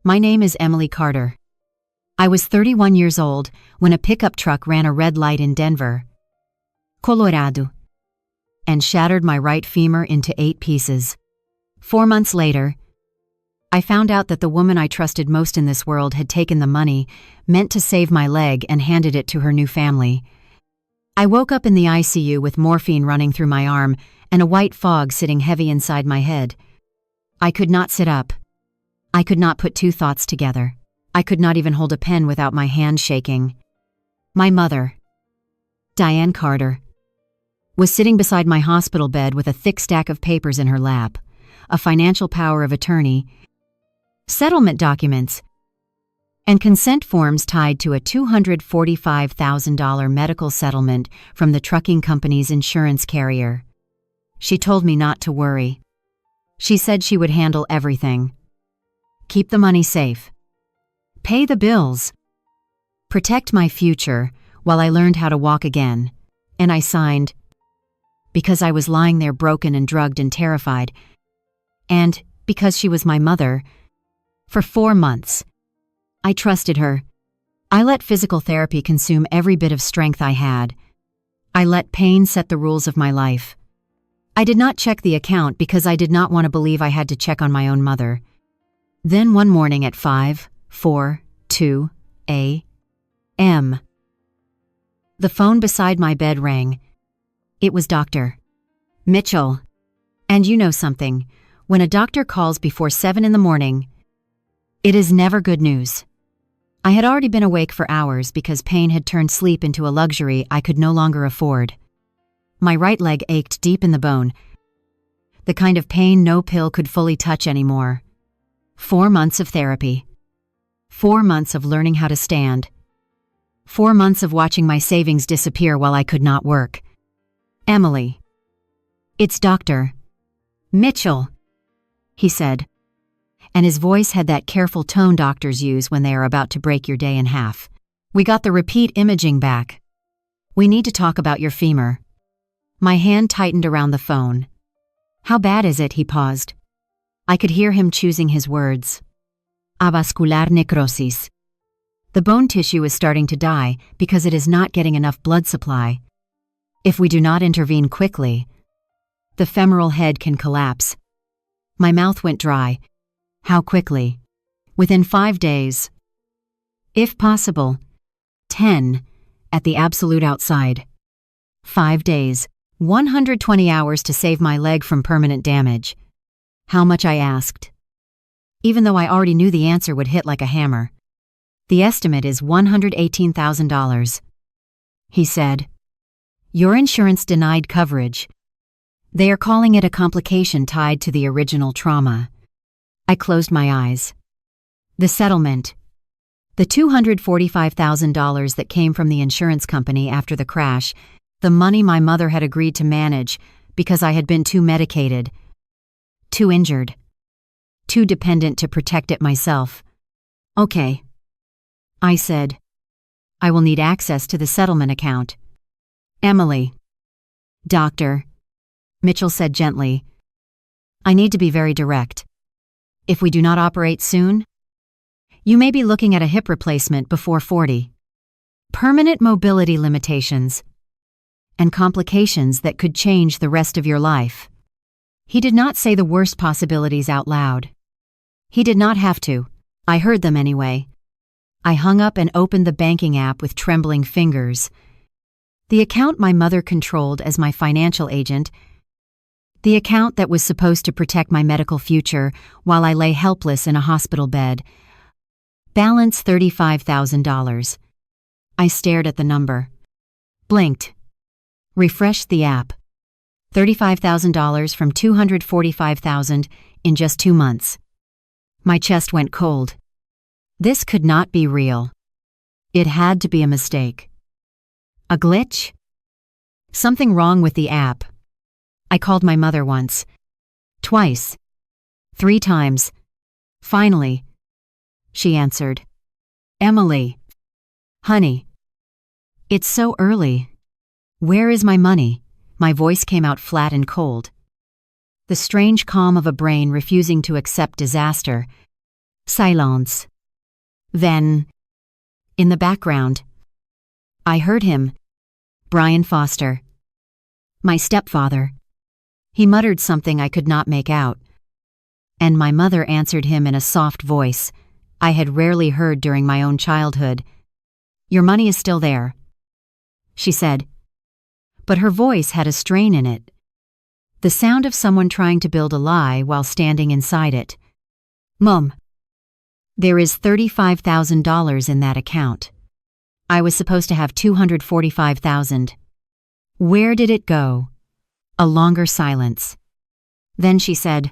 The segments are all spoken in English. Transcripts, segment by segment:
My name is Emily Carter. I was 31 years old when a pickup truck ran a red light in Denver, Colorado, and shattered my right femur into 8 pieces. 4 months later, I found out that the woman I trusted most in this world had taken the money meant to save my leg and handed it to her new family. I woke up in the ICU with morphine running through my arm and a white fog sitting heavy inside my head. I could not sit up. I could not put 2 thoughts together. I could not even hold a pen without my hand shaking. My mother, Diane Carter, was sitting beside my hospital bed with a thick stack of papers in her lap, a financial power of attorney, settlement documents, and consent forms tied to a $245,000 medical settlement from the trucking company's insurance carrier. She told me not to worry. She said she would handle everything. Keep the money safe. Pay the bills. Protect my future while I learned how to walk again. And I signed, because I was lying there broken and drugged and terrified, and because she was my mother. For 4 months, I trusted her. I let physical therapy consume every bit of strength I had. I let pain set the rules of my life. I did not check the account because I did not want to believe I had to check on my own mother. Then one morning at 5:42 a.m., the phone beside my bed rang. It was Dr. Mitchell. And you know something, when a doctor calls before 7 in the morning, it is never good news. I had already been awake for hours because pain had turned sleep into a luxury I could no longer afford. My right leg ached deep in the bone, the kind of pain no pill could fully touch anymore. 4 months of therapy. 4 months of learning how to stand. 4 months of watching my savings disappear while I could not work. Emily. It's Dr. Mitchell, he said, and his voice had that careful tone doctors use when they are about to break your day in half. We got the repeat imaging back. We need to talk about your femur. My hand tightened around the phone. How bad is it? He paused. I could hear him choosing his words. Avascular necrosis. The bone tissue is starting to die because it is not getting enough blood supply. If we do not intervene quickly, the femoral head can collapse. My mouth went dry. How quickly? Within 5 days. If possible, 10 at the absolute outside. 5 days, 120 hours to save my leg from permanent damage. How much? I asked. Even though I already knew the answer would hit like a hammer. The estimate is $118,000. He said. Your insurance denied coverage. They are calling it a complication tied to the original trauma. I closed my eyes. The settlement. The $245,000 that came from the insurance company after the crash, the money my mother had agreed to manage because I had been too medicated, too injured, too dependent to protect it myself. Okay, I said. I will need access to the settlement account. Emily. Dr. Mitchell said gently. I need to be very direct. If we do not operate soon, you may be looking at a hip replacement before 40. Permanent mobility limitations, and complications that could change the rest of your life. He did not say the worst possibilities out loud. He did not have to. I heard them anyway. I hung up and opened the banking app with trembling fingers. The account my mother controlled as my financial agent, the account that was supposed to protect my medical future while I lay helpless in a hospital bed. Balance $35,000. I stared at the number. Blinked. Refreshed the app. $35,000 from $245,000 in just 2 months. My chest went cold. This could not be real. It had to be a mistake. A glitch? Something wrong with the app. I called my mother once. Twice. 3 times. Finally, she answered. Emily. Honey. It's so early. Where is my money? My voice came out flat and cold. The strange calm of a brain refusing to accept disaster. Silence. Then, in the background, I heard him. Brian Foster. My stepfather. He muttered something I could not make out. And my mother answered him in a soft voice I had rarely heard during my own childhood. Your money is still there, she said. But her voice had a strain in it. The sound of someone trying to build a lie while standing inside it. Mom. There is $35,000 in that account. I was supposed to have $245,000. Where did it go? A longer silence. Then she said,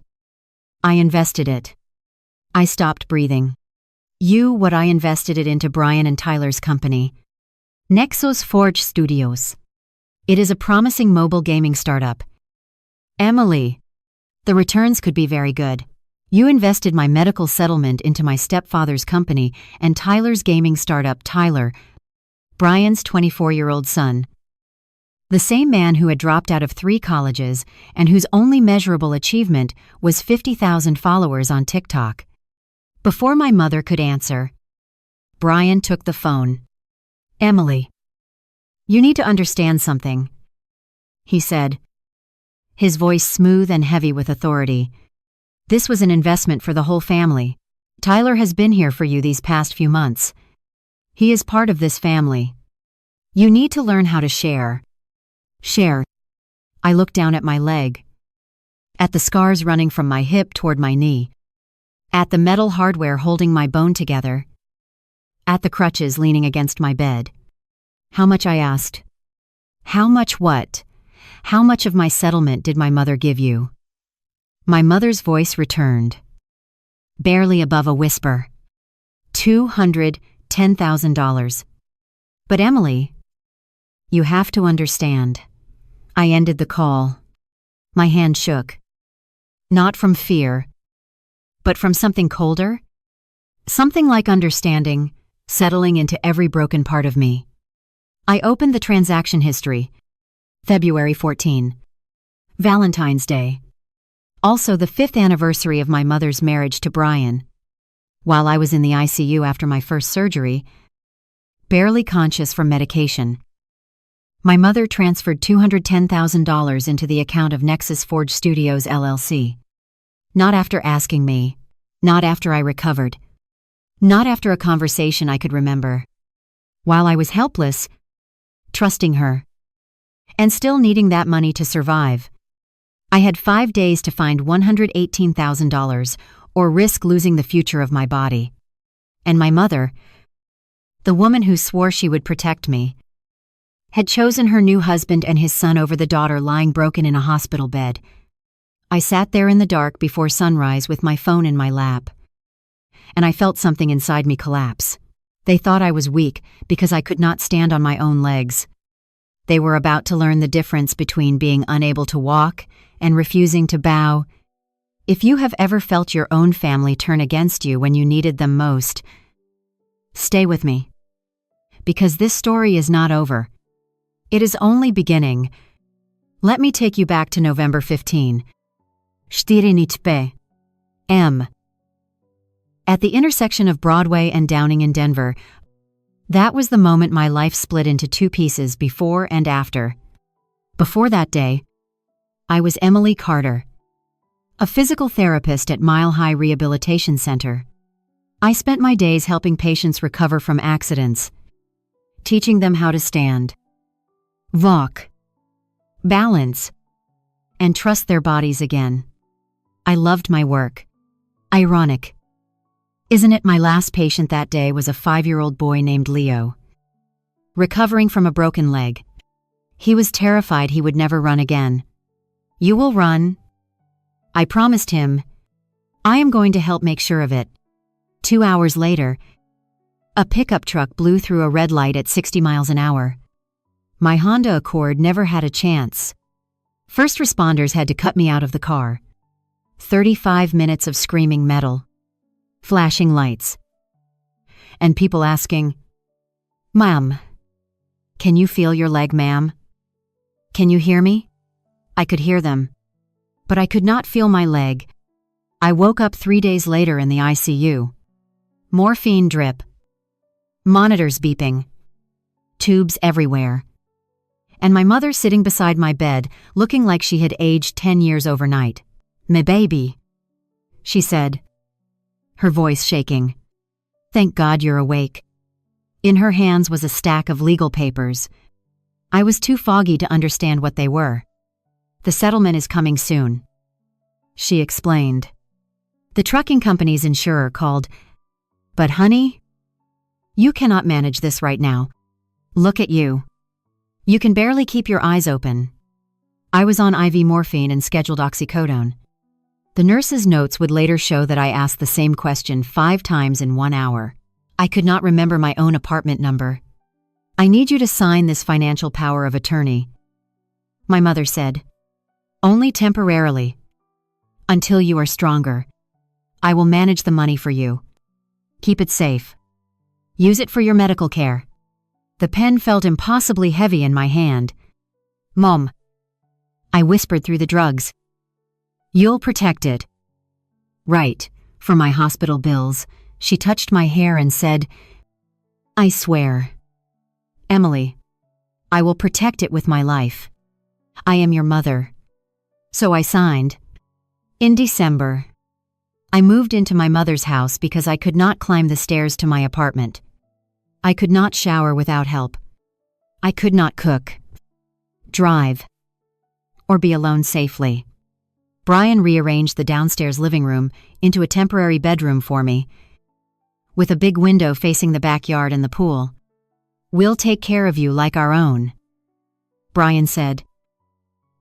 I invested it. I stopped breathing. What I invested it into Brian and Tyler's company. Nexus Forge Studios. It is a promising mobile gaming startup. Emily. The returns could be very good. You invested my medical settlement into my stepfather's company and Tyler's gaming startup. Tyler, Brian's 24-year-old son. The same man who had dropped out of 3 colleges and whose only measurable achievement was 50,000 followers on TikTok. Before my mother could answer, Brian took the phone. Emily. You need to understand something, he said, his voice smooth and heavy with authority. This was an investment for the whole family. Tyler has been here for you these past few months. He is part of this family. You need to learn how to share. Share. I looked down at my leg, at the scars running from my hip toward my knee, at the metal hardware holding my bone together, at the crutches leaning against my bed. How much, I asked. How much what? How much of my settlement did my mother give you? My mother's voice returned, barely above a whisper. $210,000. But Emily, you have to understand. I ended the call. My hand shook. Not from fear, but from something colder. Something like understanding, settling into every broken part of me. I opened the transaction history. February 14. Valentine's Day. Also the 5th anniversary of my mother's marriage to Brian. While I was in the ICU after my first surgery, barely conscious from medication, my mother transferred $210,000 into the account of Nexus Forge Studios LLC. Not after asking me, not after I recovered, not after a conversation I could remember. While I was helpless, trusting her, and still needing that money to survive. I had 5 days to find $118,000 or risk losing the future of my body. And my mother, the woman who swore she would protect me, had chosen her new husband and his son over the daughter lying broken in a hospital bed. I sat there in the dark before sunrise with my phone in my lap. And I felt something inside me collapse. They thought I was weak because I could not stand on my own legs. They were about to learn the difference between being unable to walk and refusing to bow. If you have ever felt your own family turn against you when you needed them most, stay with me. Because this story is not over. It is only beginning. Let me take you back to November 15. 4 M. At the intersection of Broadway and Downing in Denver, that was the moment my life split into 2 pieces before and after. Before that day, I was Emily Carter, a physical therapist at Mile High Rehabilitation Center. I spent my days helping patients recover from accidents, teaching them how to stand, walk, balance, and trust their bodies again. I loved my work. Ironic, isn't it? My last patient that day was a 5-year-old boy named Leo, recovering from a broken leg. He was terrified he would never run again. You will run, I promised him. I am going to help make sure of it. 2 hours later, a pickup truck blew through a red light at 60 miles an hour. My Honda Accord never had a chance. First responders had to cut me out of the car. 35 minutes of screaming metal, flashing lights, and people asking, "Ma'am, can you feel your leg, ma'am? Can you hear me?" I could hear them, but I could not feel my leg. I woke up 3 days later in the ICU. Morphine drip. Monitors beeping. Tubes everywhere. And my mother sitting beside my bed, looking like she had aged 10 years overnight. "Me baby," she said, her voice shaking. "Thank God you're awake." In her hands was a stack of legal papers. I was too foggy to understand what they were. "The settlement is coming soon," she explained. "The trucking company's insurer called. But honey, you cannot manage this right now. Look at you. You can barely keep your eyes open." I was on IV morphine and scheduled oxycodone. The nurse's notes would later show that I asked the same question 5 times in 1 hour. I could not remember my own apartment number. "I need you to sign this financial power of attorney," my mother said. "Only temporarily. Until you are stronger. I will manage the money for you. Keep it safe. Use it for your medical care." The pen felt impossibly heavy in my hand. "Mom," I whispered through the drugs. "You'll protect it." "Right, for my hospital bills." She touched my hair and said, "I swear. Emily, I will protect it with my life. I am your mother." So I signed. In December, I moved into my mother's house because I could not climb the stairs to my apartment. I could not shower without help. I could not cook, drive, or be alone safely. Brian rearranged the downstairs living room into a temporary bedroom for me, with a big window facing the backyard and the pool. "We'll take care of you like our own," Brian said,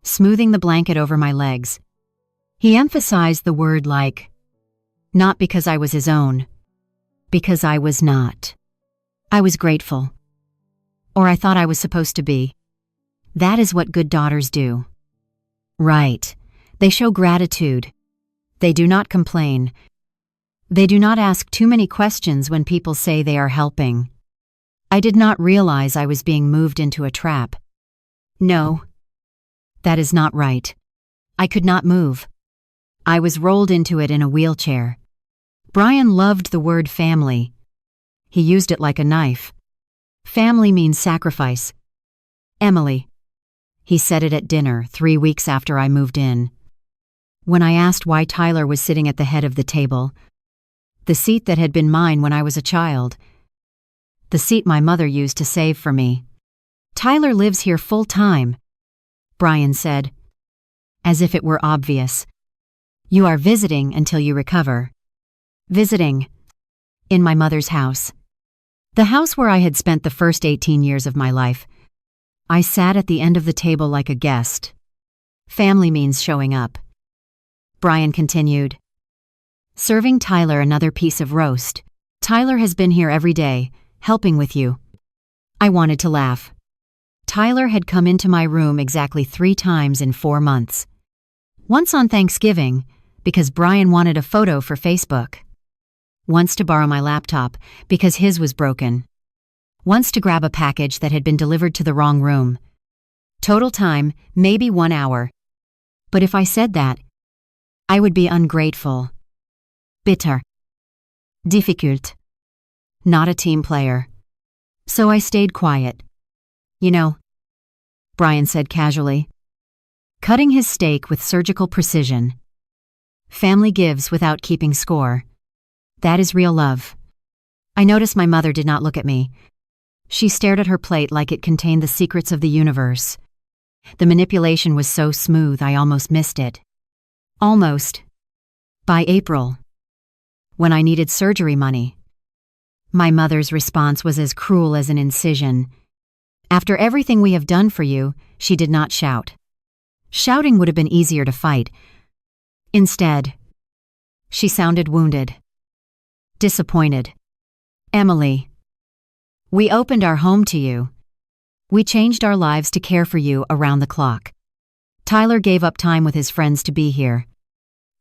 smoothing the blanket over my legs. He emphasized the word like, not because I was his own, because I was not. I was grateful. Or I thought I was supposed to be. That is what good daughters do. Right. They show gratitude. They do not complain. They do not ask too many questions when people say they are helping. I did not realize I was being moved into a trap. No, that is not right. I could not move. I was rolled into it in a wheelchair. Brian loved the word family. He used it like a knife. Family means sacrifice. "Emily," he said it at dinner 3 weeks after I moved in. When I asked why Tyler was sitting at the head of the table, the seat that had been mine when I was a child, the seat my mother used to save for me. "Tyler lives here full time," Brian said, as if it were obvious. "You are visiting until you recover." Visiting. In my mother's house. The house where I had spent the first 18 years of my life. I sat at the end of the table like a guest. Family means showing up. Brian continued, "Serving Tyler another piece of roast. Tyler has been here every day, helping with you." I wanted to laugh. Tyler had come into my room exactly 3 times in 4 months. Once on Thanksgiving, because Brian wanted a photo for Facebook. Once to borrow my laptop, because his was broken. Once to grab a package that had been delivered to the wrong room. Total time, maybe 1 hour. But if I said that, I would be ungrateful. Bitter. Difficult. Not a team player. So I stayed quiet. "You know," Brian said casually, cutting his steak with surgical precision. "Family gives without keeping score. That is real love." I noticed my mother did not look at me. She stared at her plate like it contained the secrets of the universe. The manipulation was so smooth I almost missed it. Almost. By April, when I needed surgery money, my mother's response was as cruel as an incision. "After everything we have done for you," she did not shout. Shouting would have been easier to fight. Instead, she sounded wounded. Disappointed. "Emily, we opened our home to you. We changed our lives to care for you around the clock. Tyler gave up time with his friends to be here.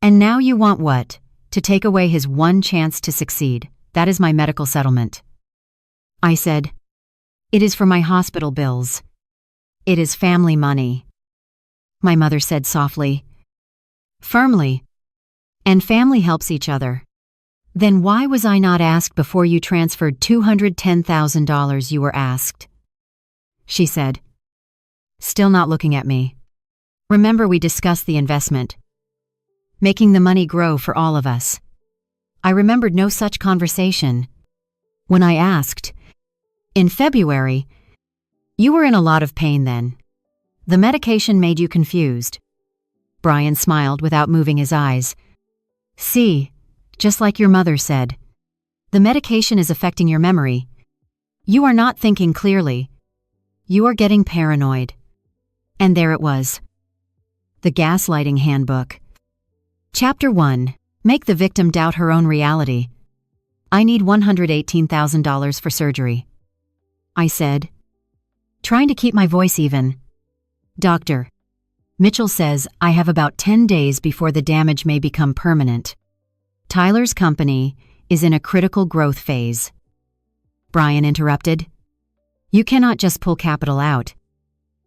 And now you want what? To take away his one chance to succeed. That is my medical settlement." I said, "It is for my hospital bills. It is family money." My mother said softly, "Firmly. And family helps each other. Then why was I not asked before you transferred $210,000 you were asked? She said, still not looking at me. Remember we discussed the investment. Making the money grow for all of us. I remembered no such conversation. When I asked, in February, you were in a lot of pain then. The medication made you confused. Brian smiled without moving his eyes. See, just like your mother said, the medication is affecting your memory. You are not thinking clearly. You are getting paranoid. And there it was. The Gaslighting Handbook. Chapter 1. Make the victim doubt her own reality. I need $118,000 for surgery. I said, trying to keep my voice even. Doctor, Mitchell says I have about 10 days before the damage may become permanent. Tyler's company is in a critical growth phase. Brian interrupted. You cannot just pull capital out.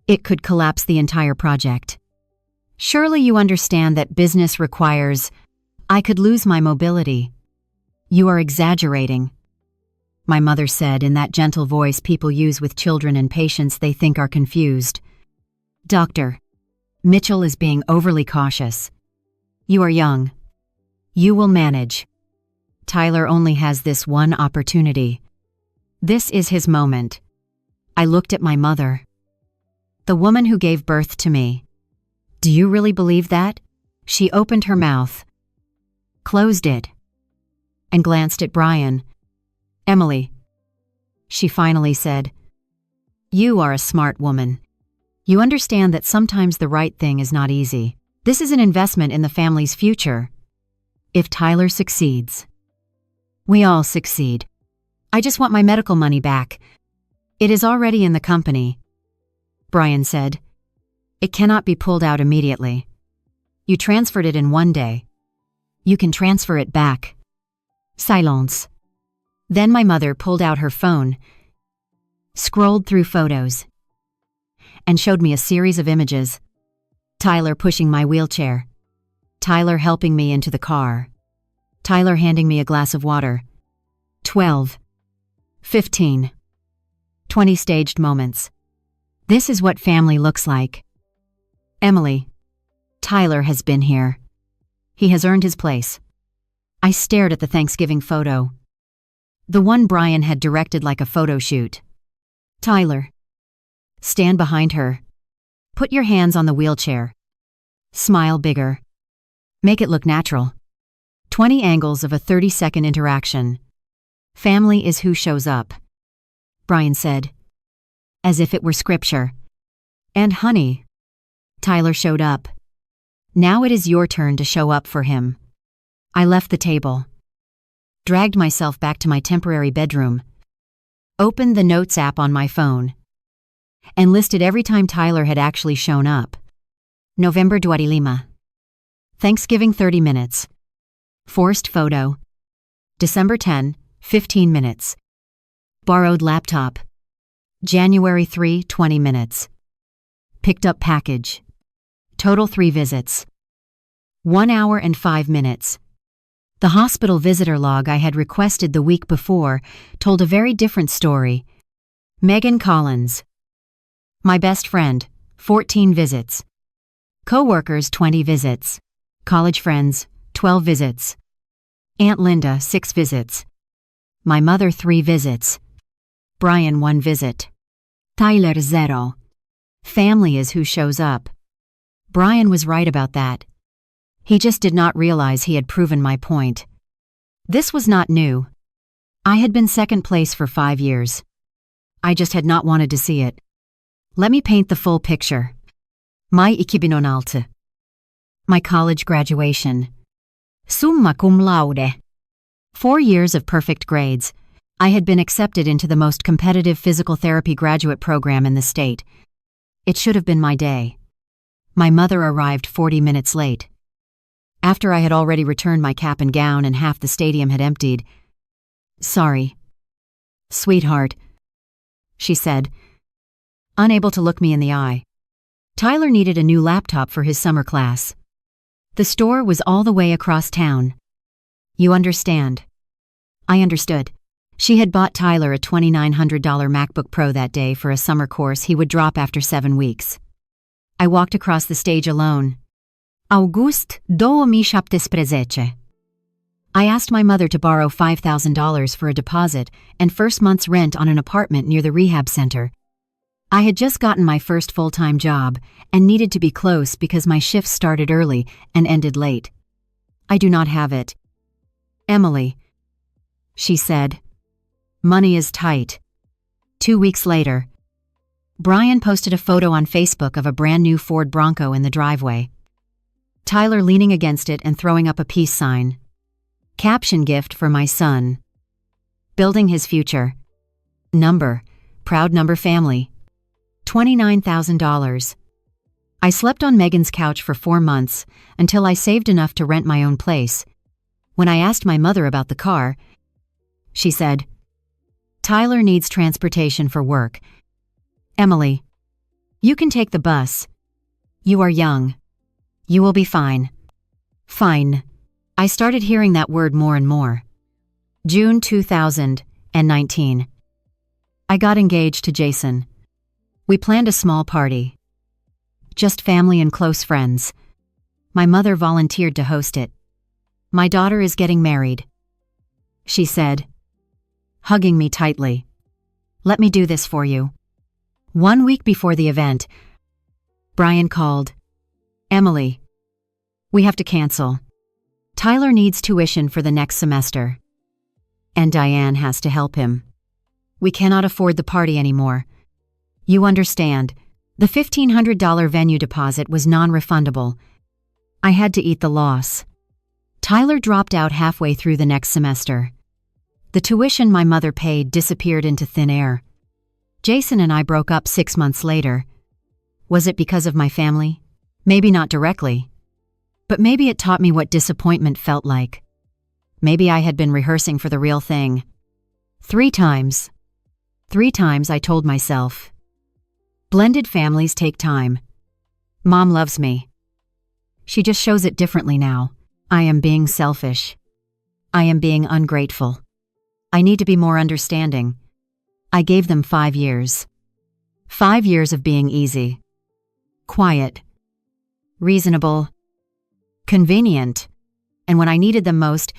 It could collapse the entire project. Surely you understand that business requires. I could lose my mobility. You are exaggerating. My mother said in that gentle voice people use with children and patients they think are confused. Doctor, Mitchell is being overly cautious. You are young. You will manage. Tyler only has this one opportunity. This is his moment. I looked at my mother. The woman who gave birth to me. Do you really believe that? She opened her mouth, closed it, and glanced at Brian. Emily, she finally said, you are a smart woman. You understand that sometimes the right thing is not easy. This is an investment in the family's future. If Tyler succeeds, we all succeed. I just want my medical money back. It is already in the company. Brian said, it cannot be pulled out immediately. You transferred it in one day. You can transfer it back. Silence. Then my mother pulled out her phone, scrolled through photos, and showed me a series of images. Tyler pushing my wheelchair. Tyler helping me into the car. Tyler handing me a glass of water. 12. 15. 20 staged moments. This is what family looks like. Emily, Tyler has been here. He has earned his place. I stared at the Thanksgiving photo. The one Brian had directed like a photo shoot. Tyler, stand behind her. Put your hands on the wheelchair. Smile bigger. Make it look natural. 20 angles of a 30-second interaction. Family is who shows up. Brian said, as if it were scripture. And honey, Tyler showed up. Now it is your turn to show up for him. I left the table, dragged myself back to my temporary bedroom, opened the Notes app on my phone, and listed every time Tyler had actually shown up. November 25. Thanksgiving 30 minutes. Forced photo. December 10, 15 minutes. Borrowed laptop. January 3, 20 minutes. Picked up package. Total 3 visits. 1 hour and 5 minutes. The hospital visitor log I had requested the week before told a very different story. Megan Collins. My best friend, 14 visits. Co-workers, 20 visits. College friends, 12 visits. Aunt Linda, 6 visits. My mother, 3 visits. Brian, 1 visit. Tyler, 0. Family is who shows up. Brian was right about that. He just did not realize he had proven my point. This was not new. I had been second place for 5 years. I just had not wanted to see it. Let me paint the full picture. My ikibinonalte. My college graduation. Summa cum laude. 4 years of perfect grades. I had been accepted into the most competitive physical therapy graduate program in the state. It should have been my day. My mother arrived 40 minutes late. After I had already returned my cap and gown and half the stadium had emptied. Sorry. Sweetheart, she said, unable to look me in the eye. Tyler needed a new laptop for his summer class. The store was all the way across town. You understand. I understood. She had bought Tyler a $2,900 MacBook Pro that day for a summer course he would drop after 7 weeks. I walked across the stage alone. August 2017. I asked my mother to borrow $5,000 for a deposit and first month's rent on an apartment near the rehab center. I had just gotten my first full-time job and needed to be close because my shifts started early and ended late. I do not have it. Emily, she said. Money is tight. 2 weeks later, Brian posted a photo on Facebook of a brand new Ford Bronco in the driveway. Tyler leaning against it and throwing up a peace sign. Caption gift for my son. Building his future. Number, proud number family. $29,000. I slept on Megan's couch for 4 months until I saved enough to rent my own place. When I asked my mother about the car, she said, Tyler needs transportation for work. Emily, you can take the bus. You are young. You will be fine. Fine. I started hearing that word more and more. June 2019. I got engaged to Jason. We planned a small party. Just family and close friends. My mother volunteered to host it. My daughter is getting married, she said, hugging me tightly. Let me do this for you. 1 week before the event, Brian called. Emily, we have to cancel. Tyler needs tuition for the next semester. And Diane has to help him. We cannot afford the party anymore. You understand, the $1,500 venue deposit was non-refundable. I had to eat the loss. Tyler dropped out halfway through the next semester. The tuition my mother paid disappeared into thin air. Jason and I broke up 6 months later. Was it because of my family? Maybe not directly. But maybe it taught me what disappointment felt like. Maybe I had been rehearsing for the real thing. 3 times. 3 times I told myself. Blended families take time. Mom loves me. She just shows it differently now. I am being selfish. I am being ungrateful. I need to be more understanding. I gave them 5 years. 5 years of being easy. Quiet. Reasonable. Convenient. And when I needed them most,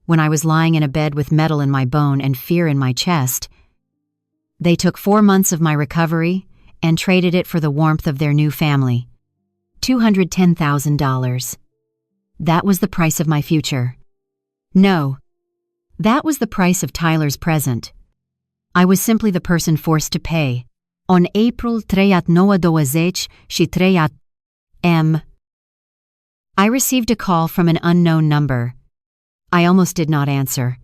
when I was lying in a bed with metal in my bone and fear in my chest, they took 4 months of my recovery and traded it for the warmth of their new family. $210,000. That was the price of my future. No. That was the price of Tyler's present. I was simply the person forced to pay. On April 3, she 3 m. I received a call from an unknown number. I almost did not answer.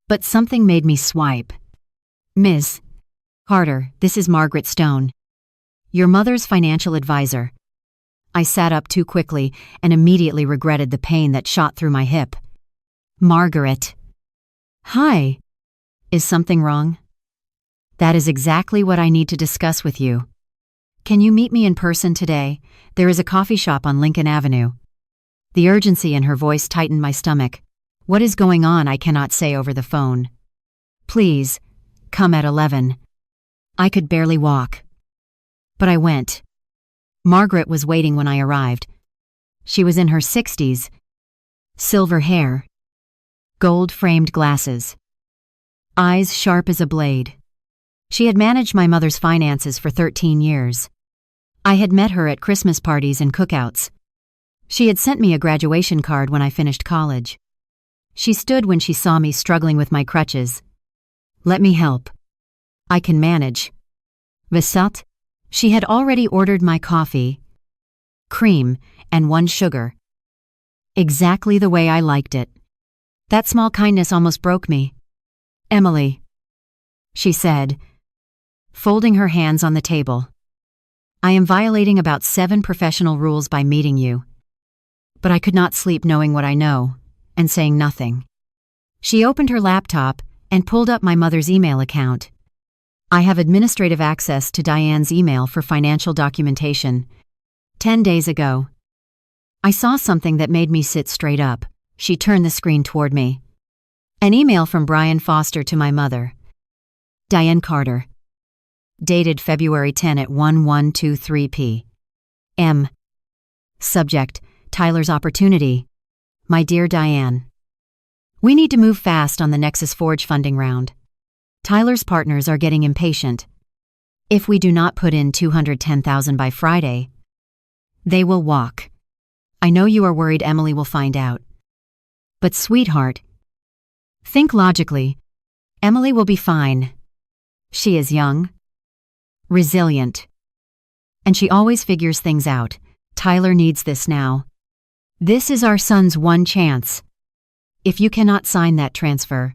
But something made me swipe. Ms. Carter, this is Margaret Stone, your mother's financial advisor. I sat up too quickly and immediately regretted the pain that shot through my hip. Margaret. Hi. Is something wrong? That is exactly what I need to discuss with you. Can you meet me in person today? There is a coffee shop on Lincoln Avenue. The urgency in her voice tightened my stomach. What is going on I cannot say over the phone. Please, come at 11. I could barely walk. But I went. Margaret was waiting when I arrived. She was in her 60s. Silver hair. Gold-framed glasses. Eyes sharp as a blade. She had managed my mother's finances for 13 years. I had met her at Christmas parties and cookouts. She had sent me a graduation card when I finished college. She stood when she saw me struggling with my crutches. Let me help. I can manage. Visat? She had already ordered my coffee, cream, and 1 sugar. Exactly the way I liked it. That small kindness almost broke me. Emily, she said, folding her hands on the table. I am violating about 7 professional rules by meeting you. But I could not sleep knowing what I know, and saying nothing. She opened her laptop and pulled up my mother's email account. I have administrative access to Diane's email for financial documentation. 10 days ago. I saw something that made me sit straight up. She turned the screen toward me. An email from Brian Foster to my mother. Diane Carter. Dated February 10 at 1123 p.m. Subject: Tyler's opportunity. My dear Diane. We need to move fast on the Nexus Forge funding round. Tyler's partners are getting impatient. If we do not put in $210,000 by Friday, they will walk. I know you are worried Emily will find out. But sweetheart, think logically. Emily will be fine. She is young, resilient, and she always figures things out. Tyler needs this now. This is our son's one chance. If you cannot sign that transfer,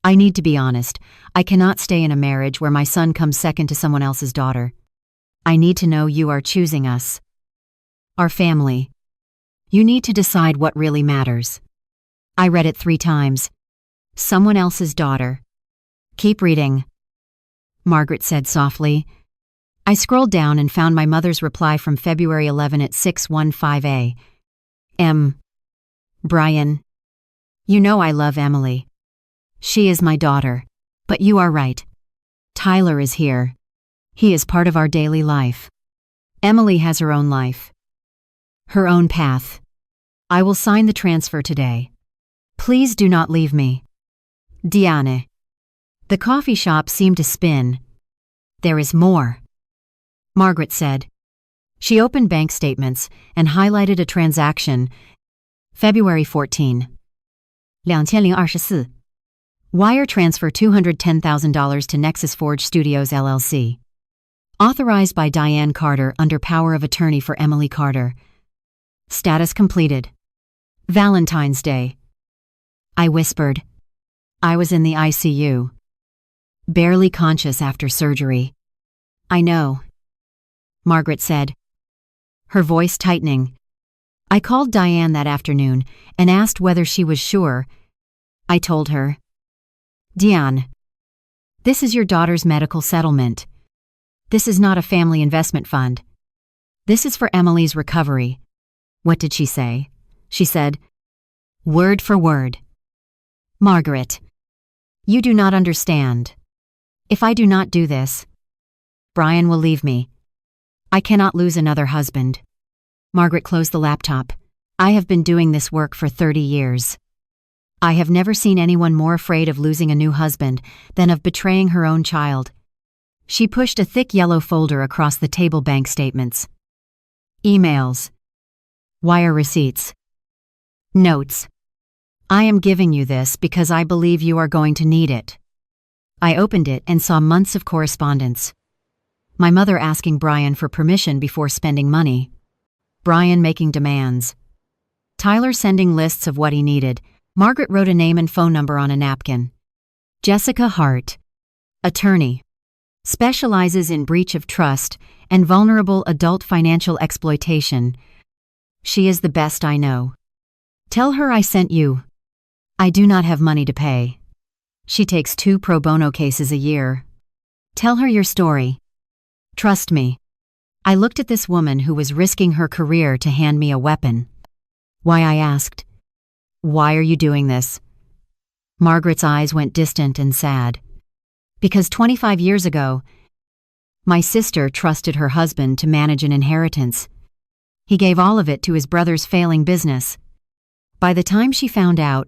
I need to be honest. I cannot stay in a marriage where my son comes second to someone else's daughter. I need to know you are choosing us. Our family. You need to decide what really matters. I read it 3 times. Someone else's daughter. Keep reading. Margaret said softly. I scrolled down and found my mother's reply from February 11 at 6:15 a.m. Brian, you know I love Emily. She is my daughter. But you are right. Tyler is here. He is part of our daily life. Emily has her own life. Her own path. I will sign the transfer today. Please do not leave me. Diane. The coffee shop seemed to spin. There is more. Margaret said. She opened bank statements and highlighted a transaction. February 14. 2024. Wire transfer $210,000 to Nexus Forge Studios LLC. Authorized by Diane Carter under power of attorney for Emily Carter. Status completed. Valentine's Day. I whispered. I was in the ICU. Barely conscious after surgery. I know. Margaret said, her voice tightening. I called Diane that afternoon and asked whether she was sure. I told her, Diane, this is your daughter's medical settlement. This is not a family investment fund. This is for Emily's recovery. What did she say? She said, word for word. Margaret, you do not understand. If I do not do this, Brian will leave me. I cannot lose another husband. Margaret closed the laptop. I have been doing this work for 30 years. I have never seen anyone more afraid of losing a new husband than of betraying her own child. She pushed a thick yellow folder across the table. Bank statements. Emails. Wire receipts. Notes. I am giving you this because I believe you are going to need it. I opened it and saw months of correspondence. My mother asking Brian for permission before spending money. Brian making demands. Tyler sending lists of what he needed. Margaret wrote a name and phone number on a napkin. Jessica Hart. Attorney. Specializes in breach of trust and vulnerable adult financial exploitation. She is the best I know. Tell her I sent you. I do not have money to pay. She takes 2 pro bono cases a year. Tell her your story. Trust me. I looked at this woman who was risking her career to hand me a weapon. Why, I asked. Why are you doing this? Margaret's eyes went distant and sad. Because 25 years ago, my sister trusted her husband to manage an inheritance. He gave all of it to his brother's failing business. By the time she found out,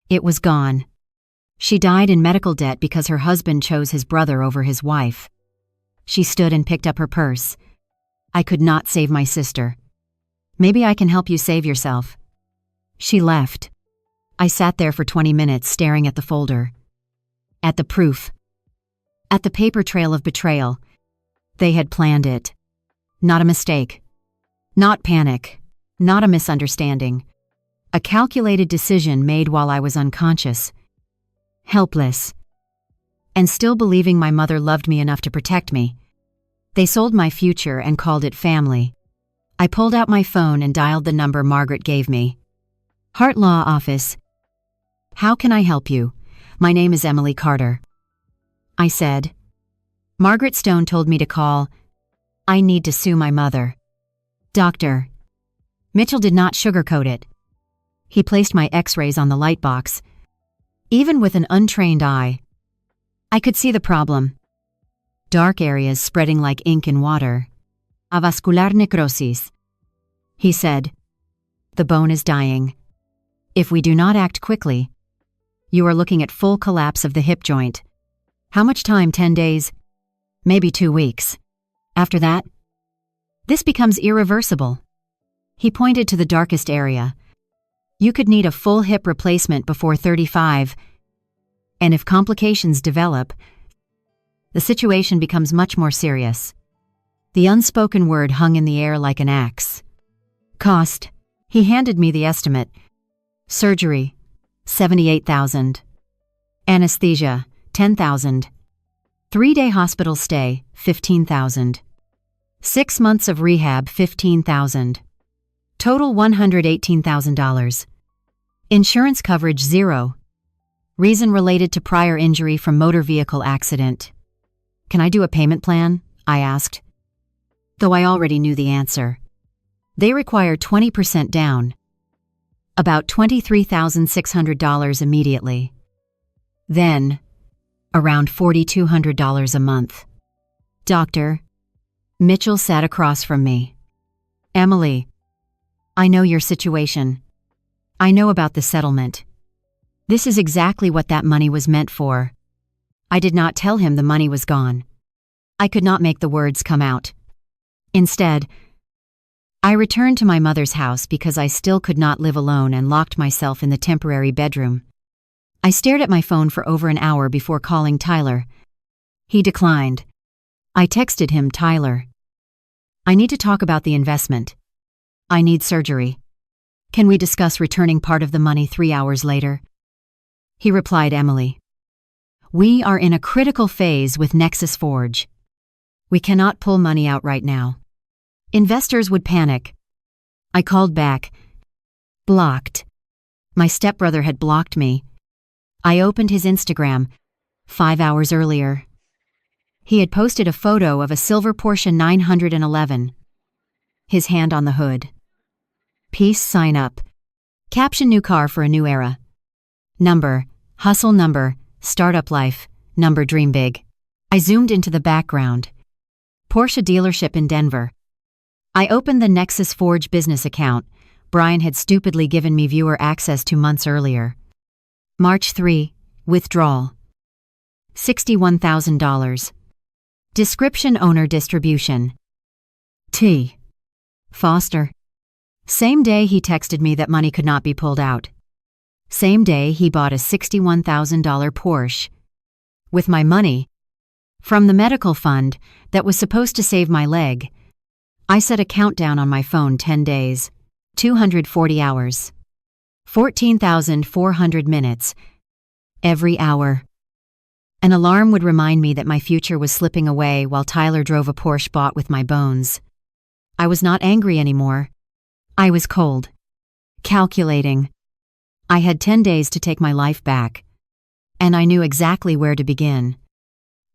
it was gone. She died in medical debt because her husband chose his brother over his wife. She stood and picked up her purse. I could not save my sister. Maybe I can help you save yourself. She left. I sat there for 20 minutes staring at the folder. At the proof. At the paper trail of betrayal. They had planned it. Not a mistake. Not panic. Not a misunderstanding. A calculated decision made while I was unconscious. Helpless. And still believing my mother loved me enough to protect me. They sold my future and called it family. I pulled out my phone and dialed the number Margaret gave me. Hart Law Office. How can I help you? My name is Emily Carter. I said. Margaret Stone told me to call. I need to sue my mother. Doctor. Mitchell did not sugarcoat it. He placed my x-rays on the light box. Even with an untrained eye, I could see the problem. Dark areas spreading like ink in water. Avascular necrosis. He said, "The bone is dying. If we do not act quickly, you are looking at full collapse of the hip joint. How much time? 10 days? Maybe 2 weeks. After that, this becomes irreversible." He pointed to the darkest area. "You could need a full hip replacement before 35, and if complications develop, the situation becomes much more serious." The unspoken word hung in the air like an axe. Cost. He handed me the estimate. Surgery, $78,000. Anesthesia, $10,000. 3-day hospital stay, $15,000. 6 months of rehab, $15,000. Total $118,000. Insurance coverage, 0. Reason related to prior injury from motor vehicle accident. "Can I do a payment plan?" I asked, though I already knew the answer. They require 20% down, about $23,600 immediately. Then, around $4,200 a month. Dr. Mitchell sat across from me. "Emily, I know your situation. I know about the settlement. This is exactly what that money was meant for." I did not tell him the money was gone. I could not make the words come out. Instead, I returned to my mother's house because I still could not live alone and locked myself in the temporary bedroom. I stared at my phone for over an hour before calling Tyler. He declined. I texted him, "Tyler, I need to talk about the investment. I need surgery. Can we discuss returning part of the money 3 hours later?" He replied, "Emily, we are in a critical phase with Nexus Forge. We cannot pull money out right now. Investors would panic." I called back. Blocked. My stepbrother had blocked me. I opened his Instagram 5 hours earlier. He had posted a photo of a silver Porsche 911. His hand on the hood. Peace sign up. Caption: "New car for a new era." Number: hustle number, startup life, number dream big. I zoomed into the background. Porsche dealership in Denver. I opened the Nexus Forge business account Brian had stupidly given me viewer access to months earlier. March 3, withdrawal. $61,000. Description: owner distribution. T. Foster. Same day he texted me that money could not be pulled out. Same day he bought a $61,000 Porsche. With my money from the medical fund that was supposed to save my leg. I set a countdown on my phone: 10 days, 240 hours, 14,400 minutes. Every hour, an alarm would remind me that my future was slipping away while Tyler drove a Porsche bought with my bones. I was not angry anymore. I was cold. Calculating. I had 10 days to take my life back. And I knew exactly where to begin.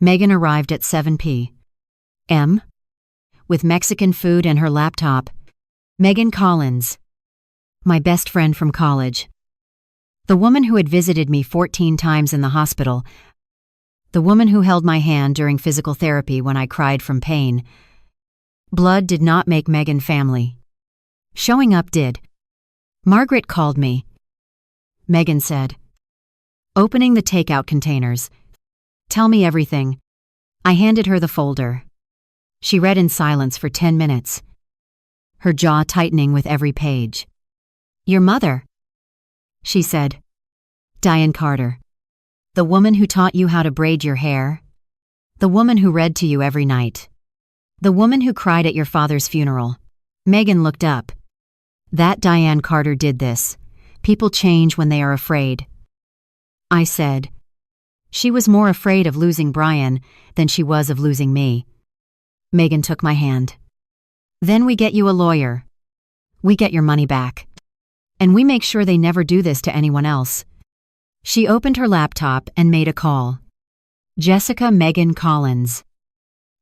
Megan arrived at 7 p.m. with Mexican food and her laptop. Megan Collins. My best friend from college. The woman who had visited me 14 times in the hospital. The woman who held my hand during physical therapy when I cried from pain. Blood did not make Megan family. Showing up did. Margaret called me. Megan said, opening the takeout containers. "Tell me everything." I handed her the folder. She read in silence for 10 minutes, her jaw tightening with every page. "Your mother," she said. "Diane Carter. The woman who taught you how to braid your hair. The woman who read to you every night. The woman who cried at your father's funeral." Megan looked up. "That Diane Carter did this. People change when they are afraid." I said, "She was more afraid of losing Brian than she was of losing me." Megan took my hand. "Then we get you a lawyer. We get your money back. And we make sure they never do this to anyone else." She opened her laptop and made a call. "Jessica Megan Collins.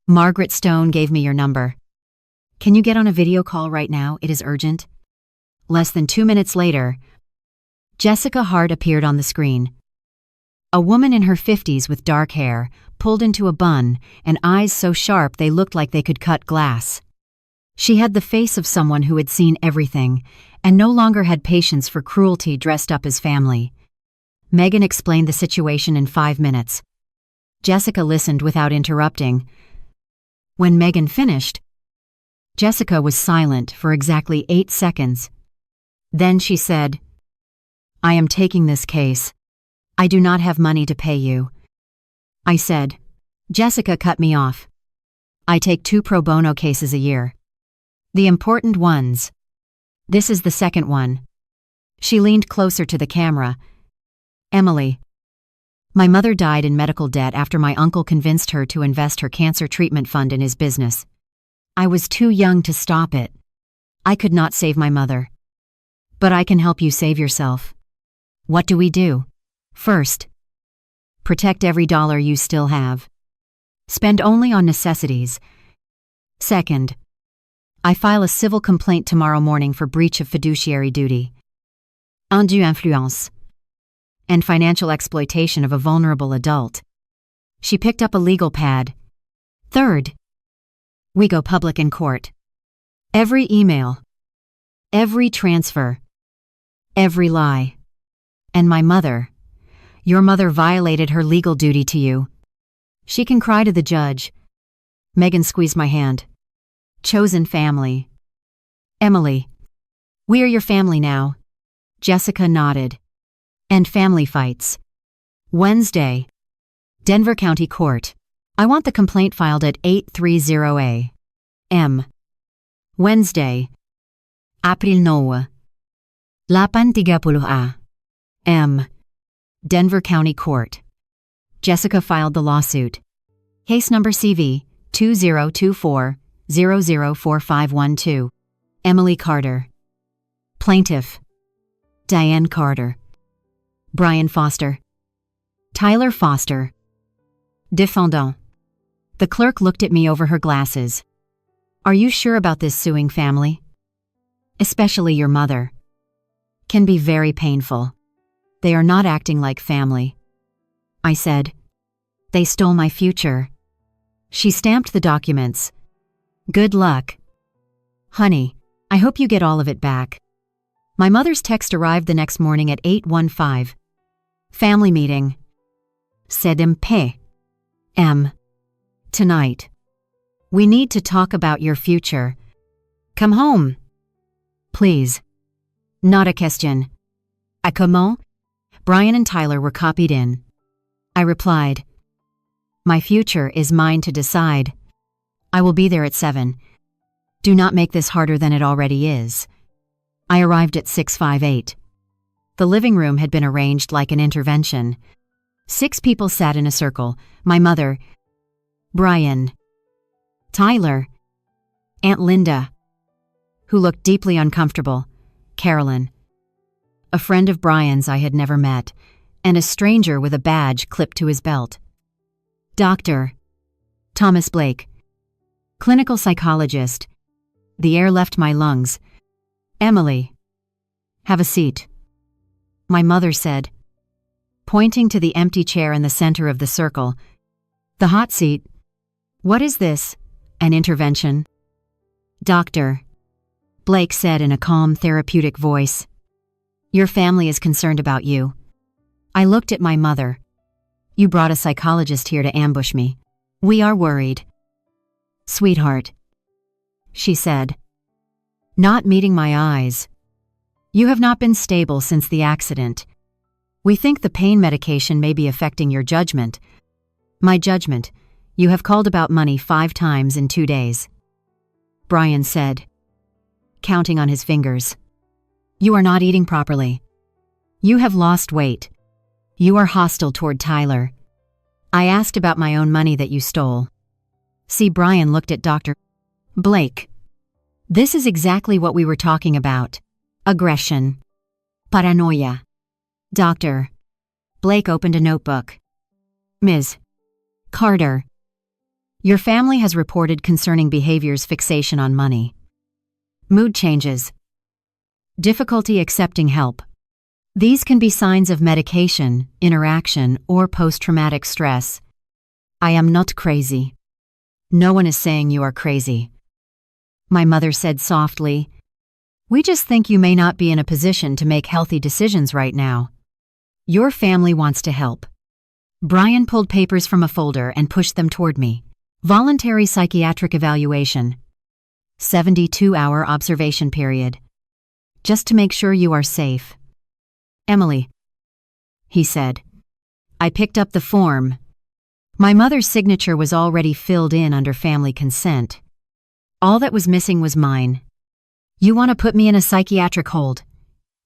Margaret Stone gave me your number. Can you get on a video call right now? It is urgent." Less than 2 minutes later, Jessica Hart appeared on the screen. A woman in her 50s with dark hair, pulled into a bun, and eyes so sharp they looked like they could cut glass. She had the face of someone who had seen everything, and no longer had patience for cruelty dressed up as family. Megan explained the situation in 5 minutes. Jessica listened without interrupting. When Megan finished, Jessica was silent for exactly 8 seconds. Then she said, "I am taking this case. I do not have money to pay you." I said. Jessica cut me off. "I take 2 pro bono cases a year. The important ones. This is the second one." She leaned closer to the camera. "Emily. My mother died in medical debt after my uncle convinced her to invest her cancer treatment fund in his business. I was too young to stop it. I could not save my mother. But I can help you save yourself. What do we do? First, protect every dollar you still have. Spend only on necessities. Second, I file a civil complaint tomorrow morning for breach of fiduciary duty, undue influence, and financial exploitation of a vulnerable adult." She picked up a legal pad. "Third, we go public in court. Every email, every transfer, every lie. And my mother, your mother violated her legal duty to you. She can cry to the judge." Megan squeezed my hand. "Chosen family. Emily, we are your family now." Jessica nodded. "And family fights. Wednesday, Denver County Court. I want the complaint filed at 830 a.m. Wednesday, April 9, 8:30 a.m. Denver County Court." Jessica filed the lawsuit. Case number CV 2024-004512. Emily Carter. Plaintiff, Diane Carter. Brian Foster. Tyler Foster. Defendant. The clerk looked at me over her glasses. "Are you sure about this suing family? Especially your mother. Can be very painful. They are not acting like family." I said, "They stole my future." She stamped the documents. "Good luck. Honey, I hope you get all of it back." My mother's text arrived the next morning at 8:15. "Family meeting. 7 p.m. tonight. We need to talk about your future. Come home. Please." Not a question. "À comment?" Brian and Tyler were copied in. I replied, "My future is mine to decide. I will be there at 7. Do not make this harder than it already is." I arrived at 6:58. The living room had been arranged like an intervention. 6 people sat in a circle: my mother, Brian, Tyler, Aunt Linda, who looked deeply uncomfortable, Carolyn, a friend of Brian's I had never met, and a stranger with a badge clipped to his belt. Dr. Thomas Blake, clinical psychologist. The air left my lungs. "Emily, have a seat," my mother said, pointing to the empty chair in the center of the circle. "The hot seat. What is this? An intervention?" "Doctor," Blake said in a calm, therapeutic voice, "your family is concerned about you." I looked at my mother. "You brought a psychologist here to ambush me. We are worried." "Sweetheart," she said, not meeting my eyes, "you have not been stable since the accident. We think the pain medication may be affecting your judgment." "My judgment? You have called about money 5 times in 2 days," Brian said, counting on his fingers. "You are not eating properly. You have lost weight. You are hostile toward Tyler. I asked about my own money that you stole." See, Brian looked at Dr. Blake. "This is exactly what we were talking about. Aggression. Paranoia." Dr. Blake opened a notebook. "Ms. Carter, your family has reported concerning behaviors fixation on money. Mood changes. Difficulty accepting help. These can be signs of medication, interaction, or post-traumatic stress. I am not crazy. No one is saying you are crazy. My mother said softly, "We just think you may not be in a position to make healthy decisions right now. Your family wants to help." Brian pulled papers from a folder and pushed them toward me. Voluntary psychiatric evaluation. 72-hour observation period. Just to make sure you are safe. "Emily," he said. I picked up the form. My mother's signature was already filled in under family consent. All that was missing was mine. "You want to put me in a psychiatric hold.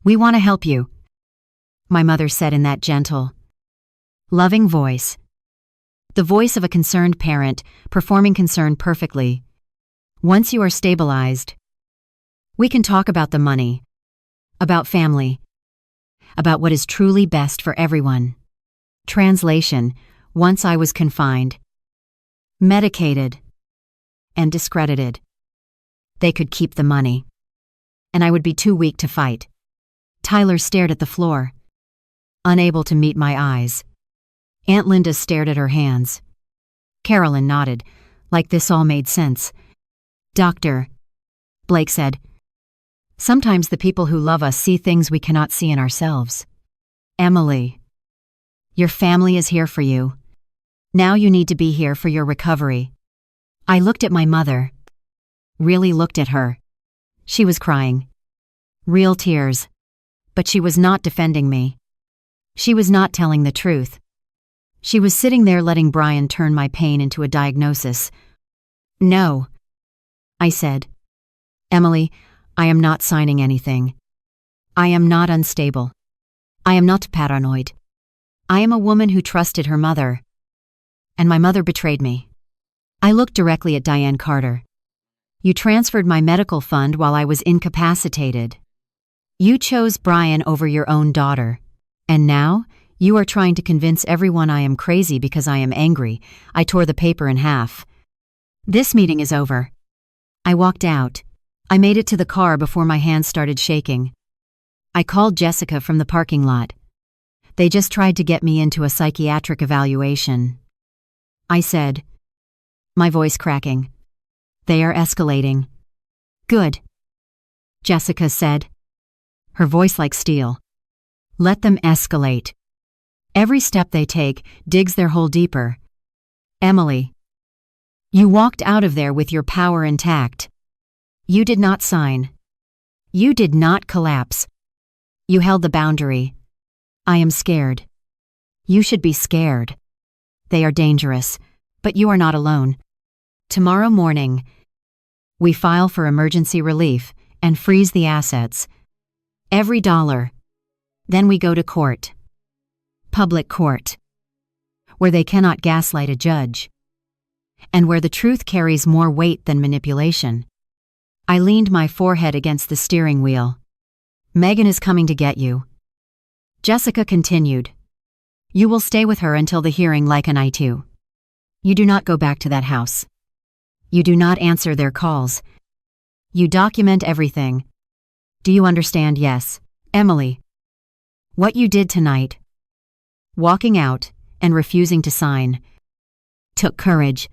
We want to help you," my mother said in that gentle, loving voice. The voice of a concerned parent, performing concern perfectly. "Once you are stabilized, we can talk about the money, about family, about what is truly best for everyone." Translation: once I was confined, medicated, and discredited, they could keep the money, and I would be too weak to fight. Tyler stared at the floor, unable to meet my eyes. Aunt Linda stared at her hands. Carolyn nodded, like this all made sense. "Doctor," Blake said, "sometimes the people who love us see things we cannot see in ourselves. Emily, your family is here for you. Now you need to be here for your recovery." I looked at my mother. Really looked at her. She was crying. Real tears. But she was not defending me. She was not telling the truth. She was sitting there letting Brian turn my pain into a diagnosis. "No," I said. "Emily, I am not signing anything. I am not unstable. I am not paranoid. I am a woman who trusted her mother. And my mother betrayed me." I looked directly at Diane Carter. "You transferred my medical fund while I was incapacitated. You chose Brian over your own daughter. And now, you are trying to convince everyone I am crazy because I am angry." I tore the paper in half. "This meeting is over." I walked out. I made it to the car before my hands started shaking. I called Jessica from the parking lot. "They just tried to get me into a psychiatric evaluation," I said, my voice cracking. "They are escalating." "Good," Jessica said, her voice like steel. "Let them escalate. Every step they take digs their hole deeper. Emily, you walked out of there with your power intact. You did not sign. You did not collapse. You held the boundary. I am scared. You should be scared. They are dangerous, but you are not alone. Tomorrow morning, we file for emergency relief and freeze the assets. Every dollar. Then we go to court. Public court. Where they cannot gaslight a judge. And where the truth carries more weight than manipulation." I leaned my forehead against the steering wheel. "Megan is coming to get you." Jessica continued. "You will stay with her until the hearing like an I2. You do not go back to that house. You do not answer their calls. You document everything. Do you understand? Yes. Emily, what you did tonight, walking out and refusing to sign, took courage.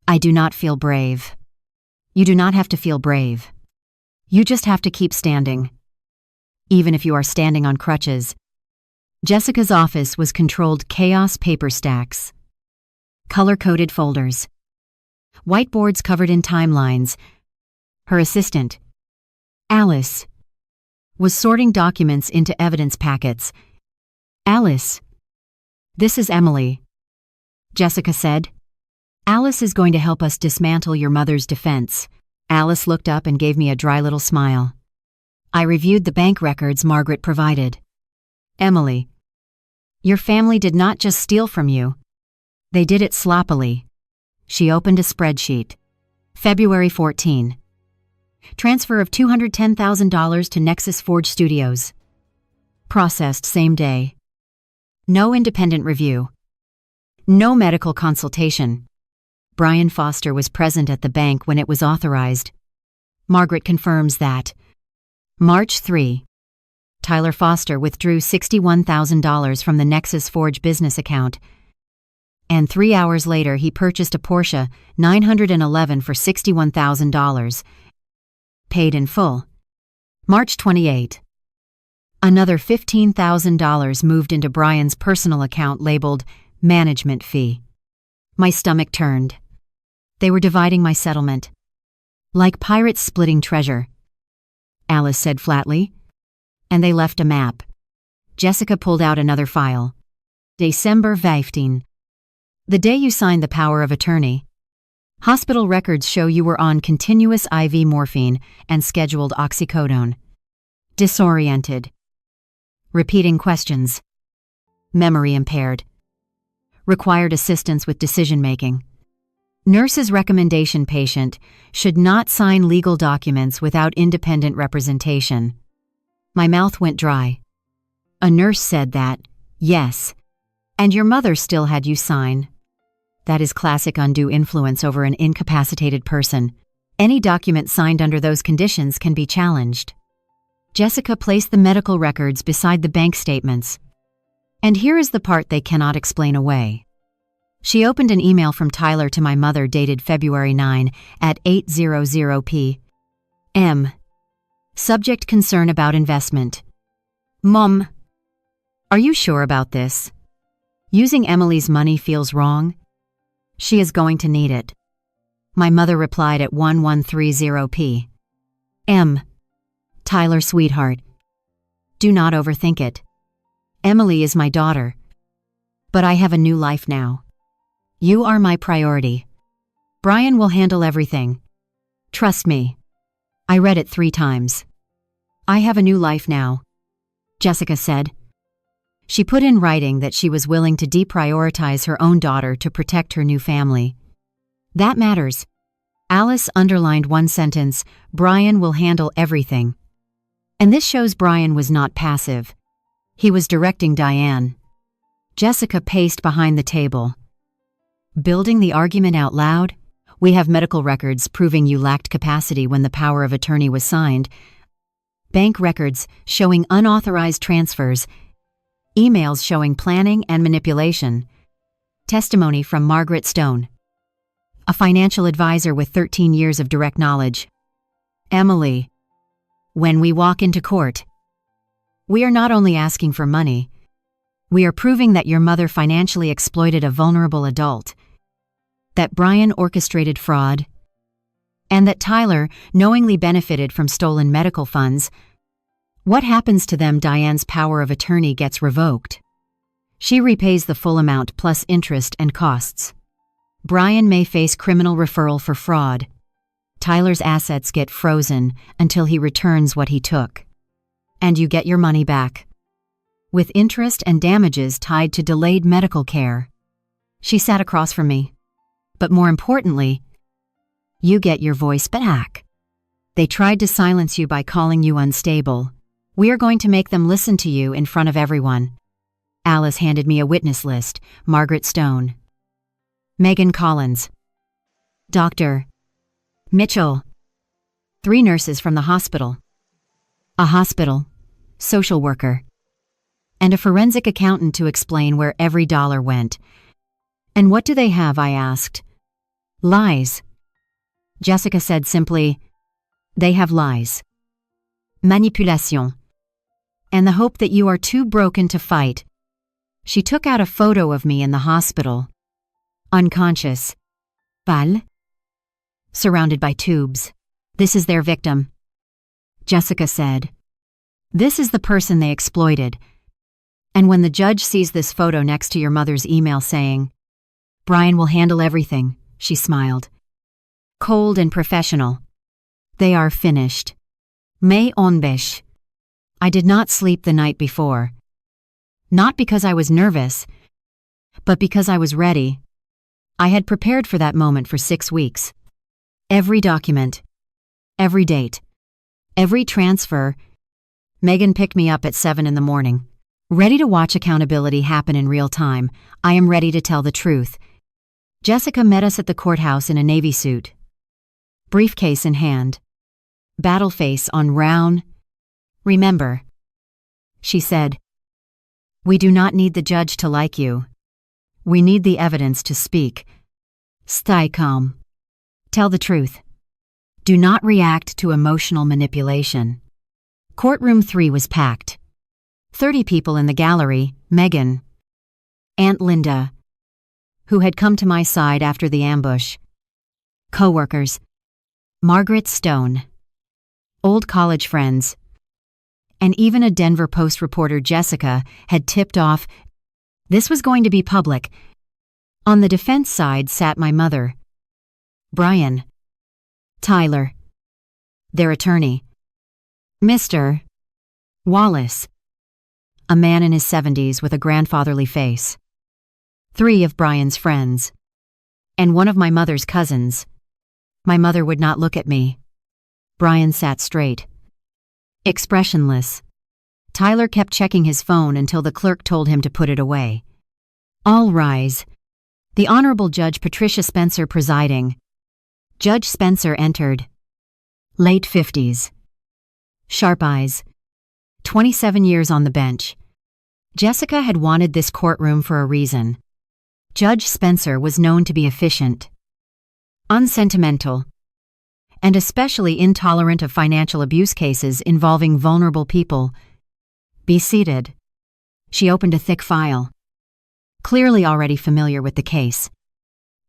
I do not feel brave. You do not have to feel brave. You just have to keep standing. Even if you are standing on crutches." Jessica's office was controlled chaos paper stacks. Color-coded folders. Whiteboards covered in timelines. Her assistant, Alice, was sorting documents into evidence packets. "Alice, this is Emily," Jessica said. "Alice is going to help us dismantle your mother's defense." Alice looked up and gave me a dry little smile. I reviewed the bank records Margaret provided. "Emily, your family did not just steal from you. They did it sloppily." She opened a spreadsheet. February 14. Transfer of $210,000 to Nexus Forge Studios. Processed same day. No independent review. No medical consultation. Brian Foster was present at the bank when it was authorized. Margaret confirms that. March 3. Tyler Foster withdrew $61,000 from the Nexus Forge business account. And 3 hours later, he purchased a Porsche 911 for $61,000. Paid in full. March 28. Another $15,000 moved into Brian's personal account labeled management fee. My stomach turned. They were dividing my settlement. Like pirates splitting treasure, Alice said flatly. And they left a map. Jessica pulled out another file. December 15. The day you signed the power of attorney. Hospital records show you were on continuous IV morphine and scheduled oxycodone. Disoriented. Repeating questions. Memory impaired. Required assistance with decision-making. Nurse's recommendation: patient should not sign legal documents without independent representation. My mouth went dry. A nurse said that, yes, and your mother still had you sign. That is classic undue influence over an incapacitated person. Any document signed under those conditions can be challenged. Jessica placed the medical records beside the bank statements. And here is the part they cannot explain away. She opened an email from Tyler to my mother dated February 9 at 8:00 p.m. Subject: concern about investment. Mom, are you sure about this? Using Emily's money feels wrong. She is going to need it. My mother replied at 11:30 p.m. Tyler, sweetheart, do not overthink it. Emily is my daughter. But I have a new life now. You are my priority. Brian will handle everything. Trust me. I read it 3 times. I have a new life now, Jessica said. She put in writing that she was willing to deprioritize her own daughter to protect her new family. That matters. Alice underlined one sentence: Brian will handle everything. And this shows Brian was not passive. He was directing Diane. Jessica paced behind the table. Building the argument out loud? We have medical records proving you lacked capacity when the power of attorney was signed. Bank records showing unauthorized transfers. Emails showing planning and manipulation. Testimony from Margaret Stone, a financial advisor with 13 years of direct knowledge. Emily, when we walk into court, we are not only asking for money, we are proving that your mother financially exploited a vulnerable adult, that Brian orchestrated fraud, and that Tyler knowingly benefited from stolen medical funds. What happens to them? Diane's power of attorney gets revoked. She repays the full amount plus interest and costs. Brian may face criminal referral for fraud. Tyler's assets get frozen until he returns what he took. And you get your money back, with interest and damages tied to delayed medical care. She sat across from me. But more importantly, you get your voice back. They tried to silence you by calling you unstable. We are going to make them listen to you in front of everyone. Alice handed me a witness list. Margaret Stone, Megan Collins, Dr. Mitchell, 3 nurses from the hospital, a hospital social worker, and a forensic accountant to explain where every dollar went. And what do they have? I asked. Lies. Jessica said simply, they have lies. Manipulation. And the hope that you are too broken to fight. She took out a photo of me in the hospital. Unconscious. Pâle. Surrounded by tubes. This is their victim. Jessica said, this is the person they exploited. And when the judge sees this photo next to your mother's email saying, Brian will handle everything, she smiled. Cold and professional. They are finished. Mais on bêche. I did not sleep the night before. Not because I was nervous, but because I was ready. I had prepared for that moment for 6 weeks. Every document, every date, every transfer. Megan picked me up at 7 a.m. Ready to watch accountability happen in real time. I am ready to tell the truth. Jessica met us at the courthouse in a navy suit, briefcase in hand, battle face on round. Remember, She said, "We do not need the judge to like you. We need the evidence to speak. Stay calm. Tell the truth. Do not react to emotional manipulation." Courtroom 3 was packed. 30 people in the gallery: Megan, Aunt Linda, who had come to my side after the ambush, co-workers, Margaret Stone, old college friends, and even a Denver Post reporter, Jessica, had tipped off this was going to be public. On the defense side sat my mother, Brian, Tyler, their attorney, Mr. Wallace, a man in his 70s with a grandfatherly face, 3 of Brian's friends, and one of my mother's cousins. My mother would not look at me. Brian sat straight, expressionless. Tyler kept checking his phone until the clerk told him to put it away. All rise. The Honorable Judge Patricia Spencer presiding. Judge Spencer entered. Late 50s. Sharp eyes. 27 years on the bench. Jessica had wanted this courtroom for a reason. Judge Spencer was known to be efficient, unsentimental, and especially intolerant of financial abuse cases involving vulnerable people. Be seated. She opened a thick file. Clearly already familiar with the case.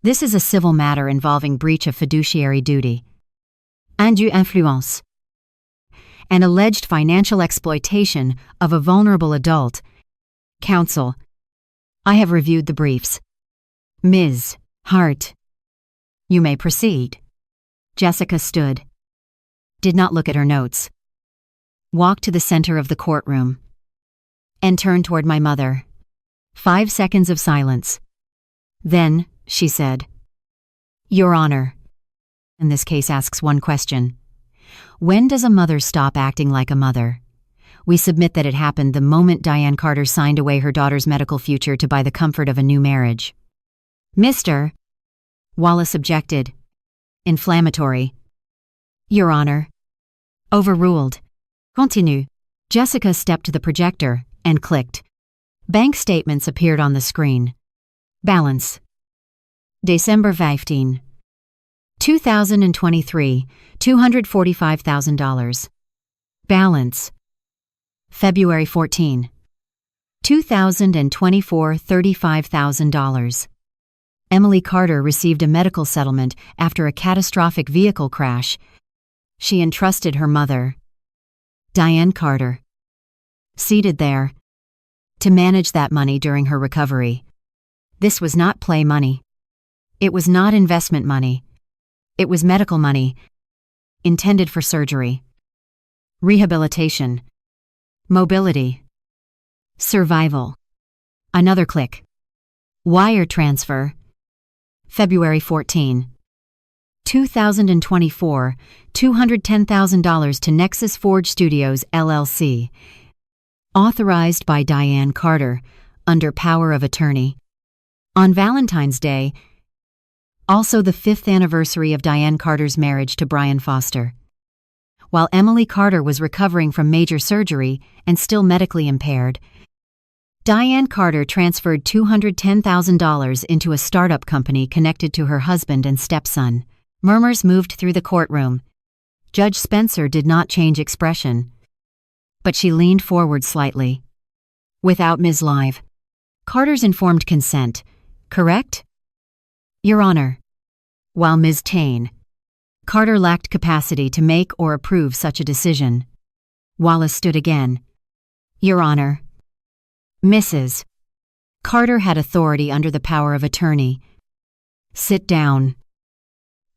This is a civil matter involving breach of fiduciary duty, undue influence, and alleged financial exploitation of a vulnerable adult. Counsel, I have reviewed the briefs. Ms. Hart, you may proceed. Jessica stood, did not look at her notes, walked to the center of the courtroom, and turned toward my mother. 5 seconds of silence. Then, she said, "Your Honor," and this case asks one question. When does a mother stop acting like a mother? We submit that it happened the moment Diane Carter signed away her daughter's medical future to buy the comfort of a new marriage. Mr. Wallace objected. Inflammatory. Your Honor. Overruled. Continue. Jessica stepped to the projector and clicked. Bank statements appeared on the screen. Balance. December 15. 2023, $245,000. Balance. February 14. 2024, $35,000. Emily Carter received a medical settlement after a catastrophic vehicle crash. She entrusted her mother, Diane Carter, seated there, to manage that money during her recovery. This was not play money. It was not investment money. It was medical money, intended for surgery, rehabilitation, mobility, survival. Another click. Wire transfer. February 14. 2024, $210,000 to Nexus Forge Studios, LLC. Authorized by Diane Carter, under power of attorney. On Valentine's Day, also the 5th anniversary of Diane Carter's marriage to Brian Foster. While Emily Carter was recovering from major surgery and still medically impaired, Diane Carter transferred $210,000 into a startup company connected to her husband and stepson. Murmurs moved through the courtroom. Judge Spencer did not change expression, but she leaned forward slightly. Without Ms. Live. Carter's informed consent, correct? Your Honor. While Ms. Tain. Carter lacked capacity to make or approve such a decision. Wallace stood again. Your Honor. Mrs. Carter had authority under the power of attorney. Sit down.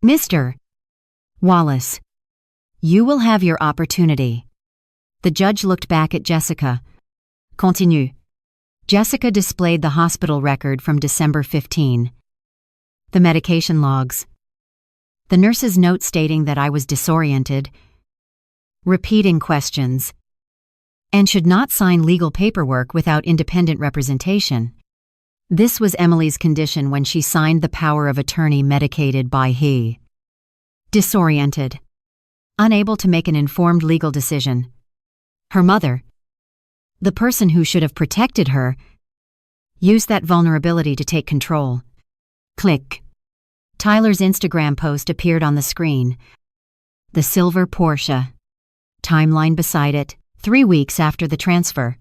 Mr. Wallace, you will have your opportunity. The judge looked back at Jessica. Continue. Jessica displayed the hospital record from December 15. The medication logs. The nurse's note stating that I was disoriented, repeating questions, and should not sign legal paperwork without independent representation. This was Emily's condition when she signed the power of attorney medicated by he. Disoriented. Unable to make an informed legal decision. Her mother, The person who should have protected her used that vulnerability to take control. Click. Tyler's Instagram post appeared on the screen. The silver Porsche. Timeline beside it, 3 weeks after the transfer.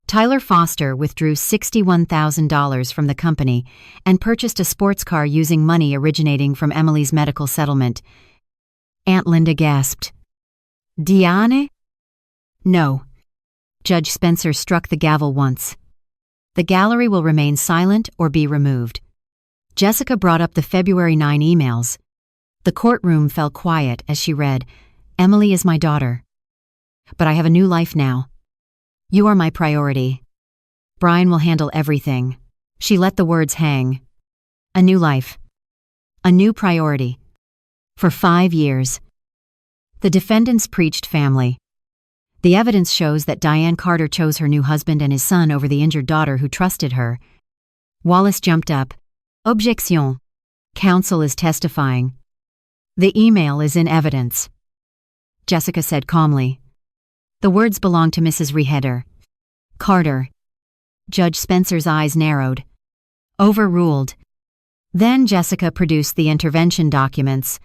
Tyler Foster withdrew $61,000 from the company and purchased a sports car using money originating from Emily's medical settlement. Aunt Linda gasped. Diane? No. Judge Spencer struck the gavel once. The gallery will remain silent or be removed. Jessica brought up the February 9 emails. The courtroom fell quiet as she read, Emily is my daughter. But I have a new life now. You are my priority. Brian will handle everything. She let the words hang. A new life. A new priority. For 5 years. The defendants preached family. The evidence shows that Diane Carter chose her new husband and his son over the injured daughter who trusted her. Wallace jumped up. Objection. Counsel is testifying. The email is in evidence. Jessica said calmly. The words belong to Mrs. Reheder. Carter. Judge Spencer's eyes narrowed. Overruled. Then Jessica produced the intervention documents.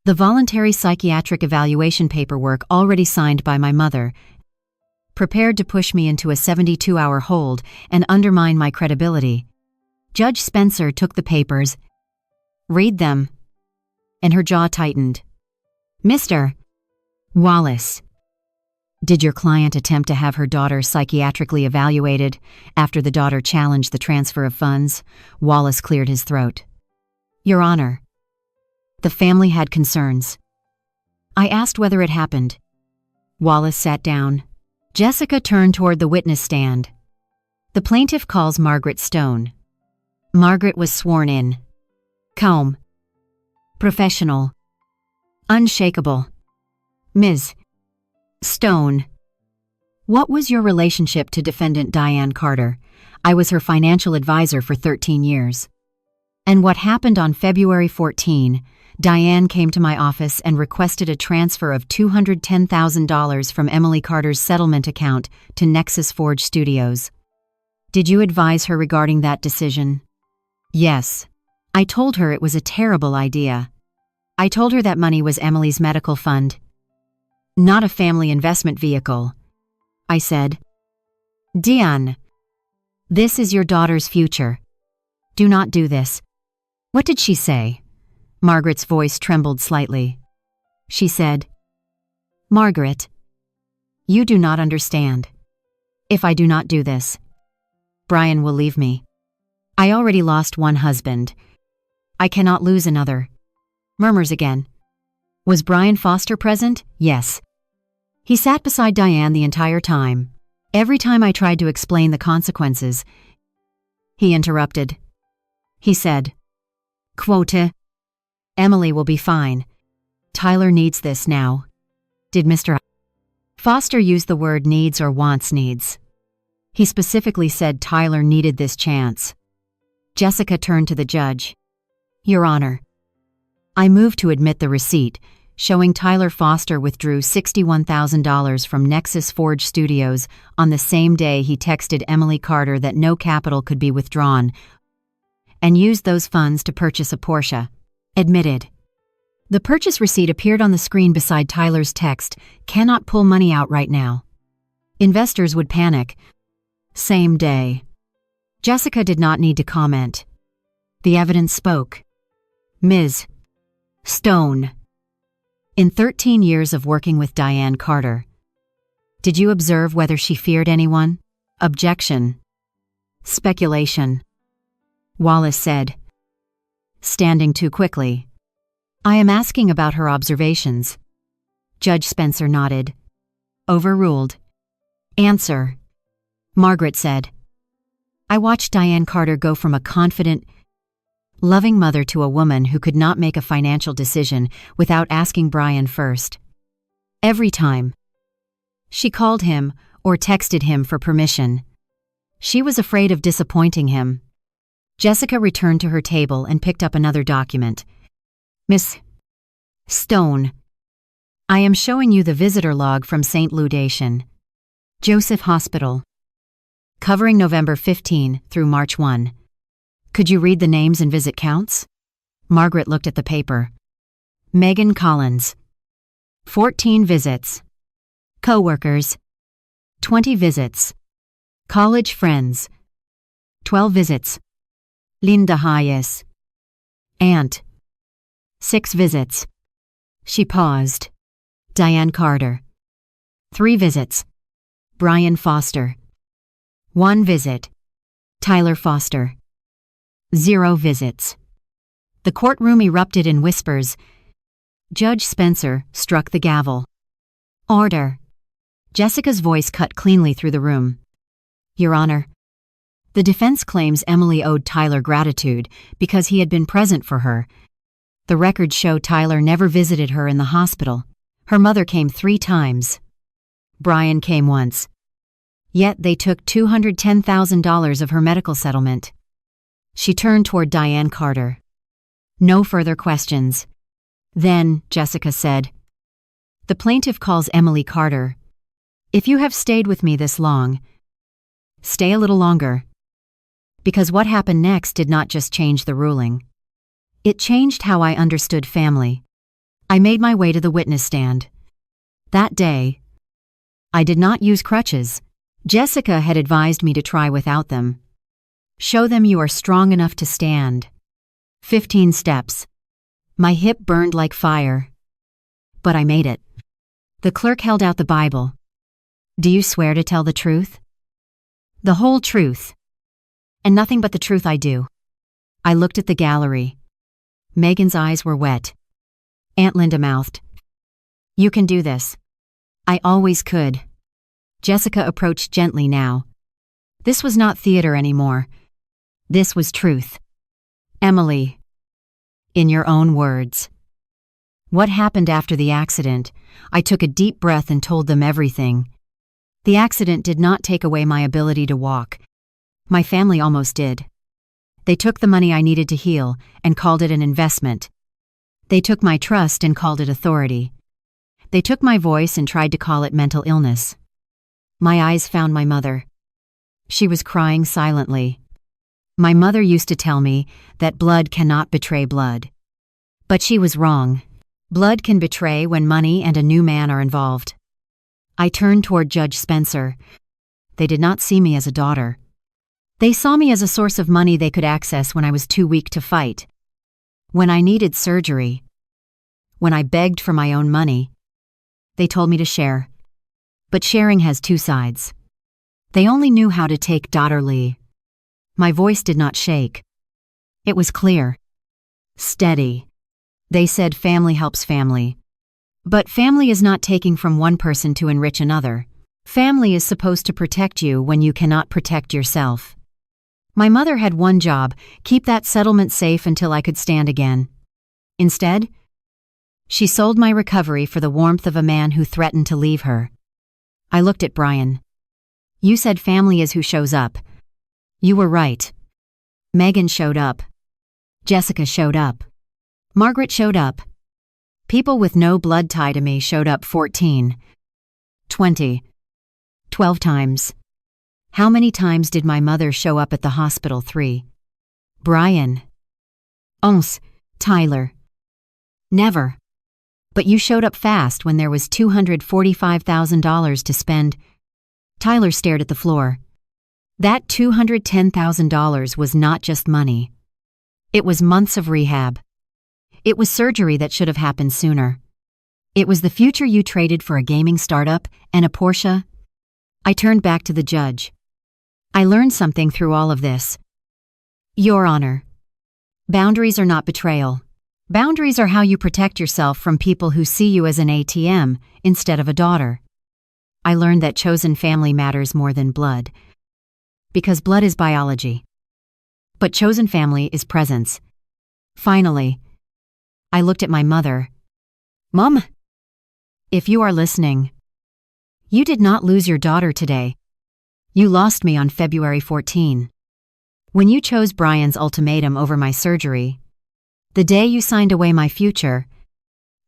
The voluntary psychiatric evaluation paperwork already signed by my mother, prepared to push me into a 72-hour hold and undermine my credibility. Judge Spencer took the papers. Read them. And her jaw tightened. Mr. Wallace. Did your client attempt to have her daughter psychiatrically evaluated after the daughter challenged the transfer of funds? Wallace cleared his throat. Your Honor. The family had concerns. I asked whether it happened. Wallace sat down. Jessica turned toward the witness stand. The plaintiff calls Margaret Stone. Margaret was sworn in. Calm. Professional. Unshakable. Ms. Stone. What was your relationship to defendant Diane Carter? I was her financial advisor for 13 years. And what happened on February 14, Diane came to my office and requested a transfer of $210,000 from Emily Carter's settlement account to Nexus Forge Studios. Did you advise her regarding that decision? Yes. I told her it was a terrible idea. I told her that money was Emily's medical fund, not a family investment vehicle. I said, Diane, this is your daughter's future. Do not do this. What did she say? Margaret's voice trembled slightly. She said, Margaret, you do not understand. If I do not do this, Brian will leave me. I already lost one husband. I cannot lose another. Murmurs again. Was Brian Foster present? Yes. He sat beside Diane the entire time. Every time I tried to explain the consequences, he interrupted. He said, Quota. Emily will be fine. Tyler needs this now. Did Mr. Foster use the word needs or wants needs? He specifically said Tyler needed this chance. Jessica turned to the judge. Your Honor, I move to admit the receipt showing Tyler Foster withdrew $61,000 from Nexus Forge Studios on the same day he texted Emily Carter that no capital could be withdrawn and used those funds to purchase a Porsche. Admitted. The purchase receipt appeared on the screen beside Tyler's text, cannot pull money out right now. Investors would panic. Same day. Jessica did not need to comment. The evidence spoke. Ms. Stone. In 13 years of working with Diane Carter, did you observe whether she feared anyone? Objection. Speculation. Wallace said, standing too quickly. I am asking about her observations. Judge Spencer nodded. Overruled. Answer. Margaret said, I watched Diane Carter go from a confident, loving mother to a woman who could not make a financial decision without asking Brian first. Every time. She called him or texted him for permission. She was afraid of disappointing him. Jessica returned to her table and picked up another document. Miss Stone, I am showing you the visitor log from St. Ludation. Joseph Hospital. Covering November 15 through March 1. Could you read the names and visit counts? Margaret looked at the paper. Megan Collins. 14 visits. Co-workers. 20 visits. College friends. 12 visits. Linda Hayes. Aunt. 6 visits. She paused. Diane Carter. 3 visits. Brian Foster. 1 visit. Tyler Foster. 0 visits. The courtroom erupted in whispers. Judge Spencer struck the gavel. Order. Jessica's voice cut cleanly through the room. Your Honor, the defense claims Emily owed Tyler gratitude because he had been present for her. The records show Tyler never visited her in the hospital. Her mother came 3 times. Brian came once. Yet they took $210,000 of her medical settlement. She turned toward Diane Carter. No further questions. Then, Jessica said, the plaintiff calls Emily Carter. If you have stayed with me this long, stay a little longer. Because what happened next did not just change the ruling. It changed how I understood family. I made my way to the witness stand. That day, I did not use crutches. Jessica had advised me to try without them. Show them you are strong enough to stand. 15 steps. My hip burned like fire. But I made it. The clerk held out the Bible. Do you swear to tell the truth? The whole truth. And nothing but the truth I do. I looked at the gallery. Megan's eyes were wet. Aunt Linda mouthed. You can do this. I always could. Jessica approached gently now. This was not theater anymore. This was truth. Emily. In your own words. What happened after the accident? I took a deep breath and told them everything. The accident did not take away my ability to walk. My family almost did. They took the money I needed to heal and called it an investment. They took my trust and called it authority. They took my voice and tried to call it mental illness. My eyes found my mother. She was crying silently. My mother used to tell me that blood cannot betray blood. But she was wrong. Blood can betray when money and a new man are involved. I turned toward Judge Spencer. They did not see me as a daughter. They saw me as a source of money they could access when I was too weak to fight. When I needed surgery. When I begged for my own money. They told me to share. But sharing has 2 sides. They only knew how to take daughterly. My voice did not shake. It was clear. Steady. They said family helps family. But family is not taking from one person to enrich another. Family is supposed to protect you when you cannot protect yourself. My mother had one job, keep that settlement safe until I could stand again. Instead, she sold my recovery for the warmth of a man who threatened to leave her. I looked at Brian. You said family is who shows up. You were right. Megan showed up. Jessica showed up. Margaret showed up. People with no blood tie to me showed up 14, 20, 12 times. How many times did my mother show up at the hospital? 3. Brian. Once. Tyler. Never. But you showed up fast when there was $245,000 to spend. Tyler stared at the floor. That $210,000 was not just money. It was months of rehab. It was surgery that should have happened sooner. It was the future you traded for a gaming startup and a Porsche. I turned back to the judge. I learned something through all of this. Your Honor, boundaries are not betrayal. Boundaries are how you protect yourself from people who see you as an ATM instead of a daughter. I learned that chosen family matters more than blood. Because blood is biology. But chosen family is presence. Finally, I looked at my mother. Mom, if you are listening, you did not lose your daughter today. You lost me on February 14. When you chose Brian's ultimatum over my surgery, the day you signed away my future,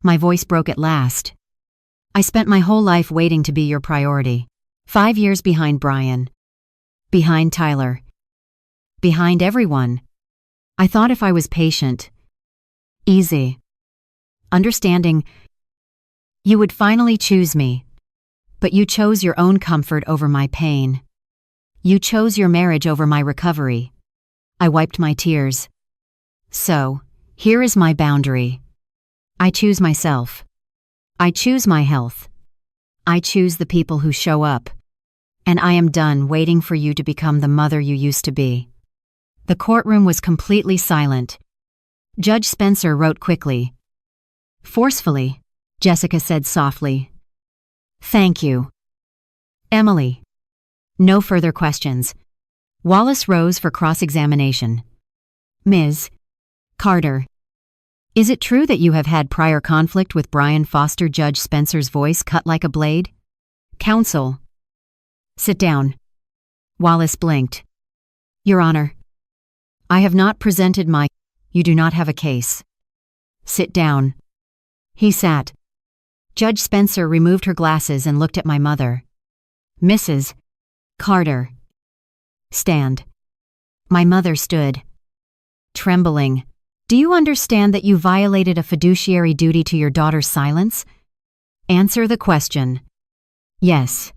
my voice broke at last. I spent my whole life waiting to be your priority. 5 years behind Brian. Behind Tyler. Behind everyone. I thought if I was patient, easy, understanding, you would finally choose me. But you chose your own comfort over my pain. You chose your marriage over my recovery. I wiped my tears. So, here is my boundary. I choose myself. I choose my health. I choose the people who show up. And I am done waiting for you to become the mother you used to be. The courtroom was completely silent. Judge Spencer wrote quickly. Forcefully, Jessica said softly. Thank you. Emily. No further questions. Wallace rose for cross-examination. Ms. Carter. Is it true that you have had prior conflict with Brian Foster? Judge Spencer's voice cut like a blade. Counsel. Sit down. Wallace blinked. Your Honor. I have not presented my... You do not have a case. Sit down. He sat. Judge Spencer removed her glasses and looked at my mother. Mrs. Carter. Stand. My mother stood. Trembling. Do you understand that you violated a fiduciary duty to your daughter's silence? Answer the question. Yes.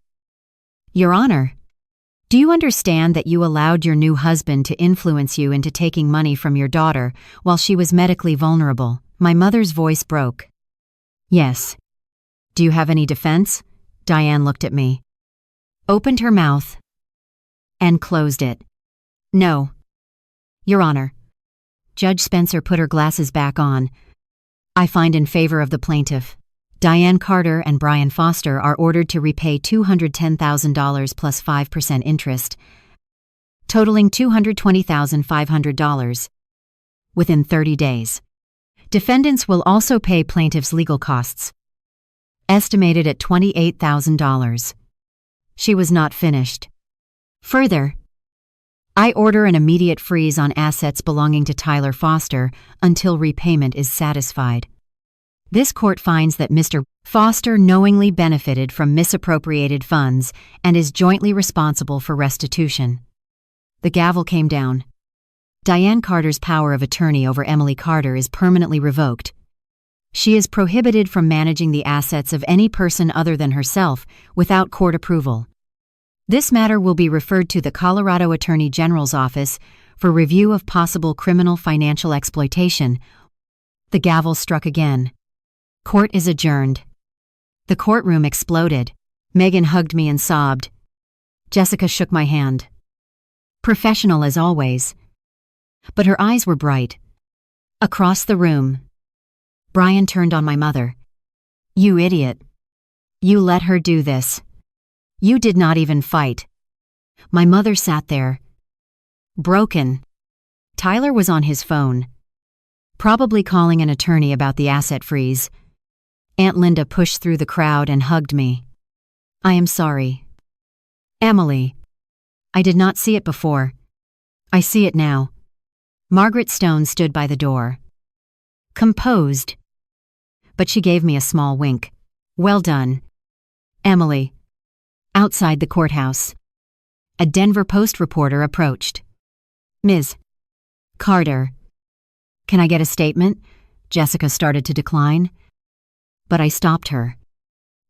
Your Honor, do you understand that you allowed your new husband to influence you into taking money from your daughter while she was medically vulnerable? My mother's voice broke. Yes. Do you have any defense? Diane looked at me, opened her mouth, and closed it. No. Your Honor. Judge Spencer put her glasses back on. I find in favor of the plaintiff. Diane Carter and Brian Foster are ordered to repay $210,000 plus 5% interest, totaling $220,500, within 30 days. Defendants will also pay plaintiff's legal costs, estimated at $28,000. She was not finished. Further, I order an immediate freeze on assets belonging to Tyler Foster until repayment is satisfied. This court finds that Mr. Foster knowingly benefited from misappropriated funds and is jointly responsible for restitution. The gavel came down. Diane Carter's power of attorney over Emily Carter is permanently revoked. She is prohibited from managing the assets of any person other than herself without court approval. This matter will be referred to the Colorado Attorney General's office for review of possible criminal financial exploitation. The gavel struck again. Court is adjourned. The courtroom exploded. Megan hugged me and sobbed. Jessica shook my hand. Professional as always. But her eyes were bright. Across the room, Brian turned on my mother. You idiot. You let her do this. You did not even fight. My mother sat there, broken. Tyler was on his phone, probably calling an attorney about the asset freeze. Aunt Linda pushed through the crowd and hugged me. I am sorry. Emily. I did not see it before. I see it now. Margaret Stone stood by the door, composed, but she gave me a small wink. Well done, Emily. Outside the courthouse, a Denver Post reporter approached. Ms. Carter. Can I get a statement? Jessica started to decline, but I stopped her.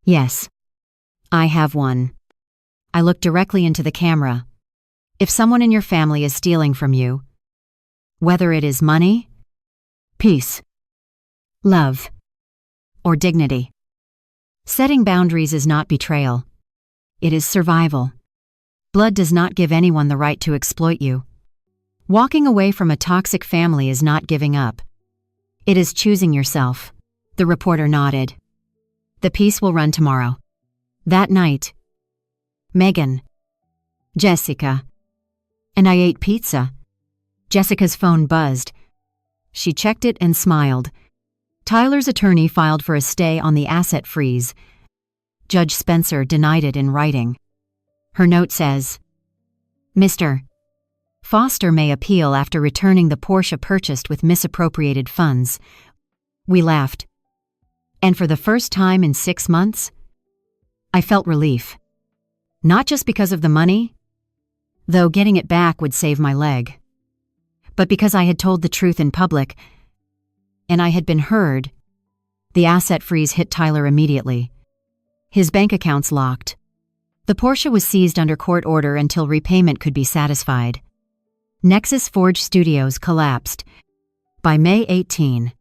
Yes, I have one. I looked directly into the camera. If someone in your family is stealing from you, whether it is money, peace, love, or dignity, setting boundaries is not betrayal. It is survival. Blood does not give anyone the right to exploit you. Walking away from a toxic family is not giving up. It is choosing yourself. The reporter nodded. The piece will run tomorrow. That night, Megan, Jessica, and I ate pizza. Jessica's phone buzzed. She checked it and smiled. Tyler's attorney filed for a stay on the asset freeze. Judge Spencer denied it in writing. Her note says, Mr. Foster may appeal after returning the Porsche purchased with misappropriated funds. We laughed. And for the first time in 6 months, I felt relief. Not just because of the money, though getting it back would save my leg, but because I had told the truth in public and I had been heard. The asset freeze hit Tyler immediately. His bank accounts locked. The Porsche was seized under court order until repayment could be satisfied. Nexus Forge Studios collapsed. By May 18,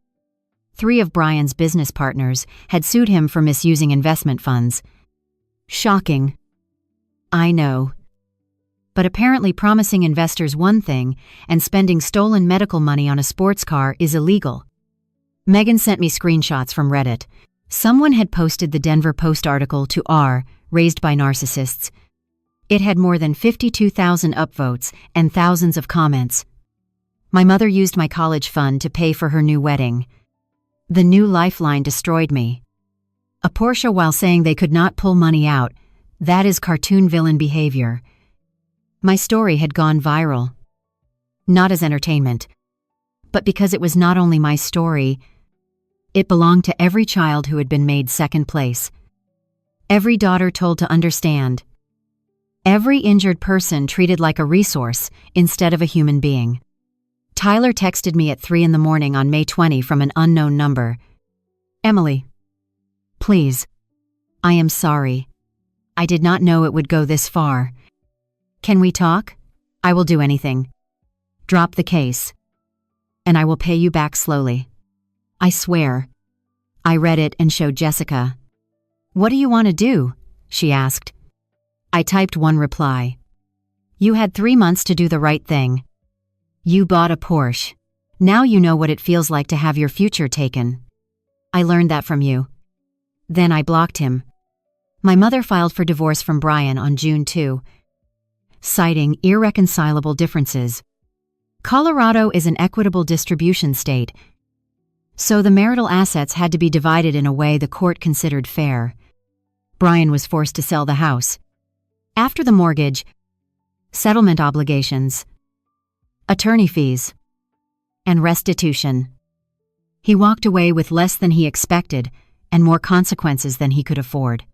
3 of Brian's business partners had sued him for misusing investment funds. Shocking. I know. But apparently promising investors one thing and spending stolen medical money on a sports car is illegal. Megan sent me screenshots from Reddit. Someone had posted the Denver Post article to R, raised by narcissists. It had more than 52,000 upvotes and thousands of comments. My mother used my college fund to pay for her new wedding. The new lifeline destroyed me. A Porsche while saying they could not pull money out. That is cartoon villain behavior. My story had gone viral. Not as entertainment, but because it was not only my story, it belonged to every child who had been made second place. Every daughter told to understand. Every injured person treated like a resource instead of a human being. Tyler texted me at 3 a.m. on May 20 from an unknown number. Emily, please. I am sorry. I did not know it would go this far. Can we talk? I will do anything. Drop the case. And I will pay you back slowly. I swear. I read it and showed Jessica. What do you want to do? She asked. I typed one reply. You had 3 months to do the right thing. You bought a Porsche. Now you know what it feels like to have your future taken. I learned that from you. Then I blocked him. My mother filed for divorce from Brian on June 2, citing irreconcilable differences. Colorado is an equitable distribution state, so the marital assets had to be divided in a way the court considered fair. Brian was forced to sell the house. After the mortgage, settlement obligations, attorney fees, and restitution. He walked away with less than he expected and more consequences than he could afford.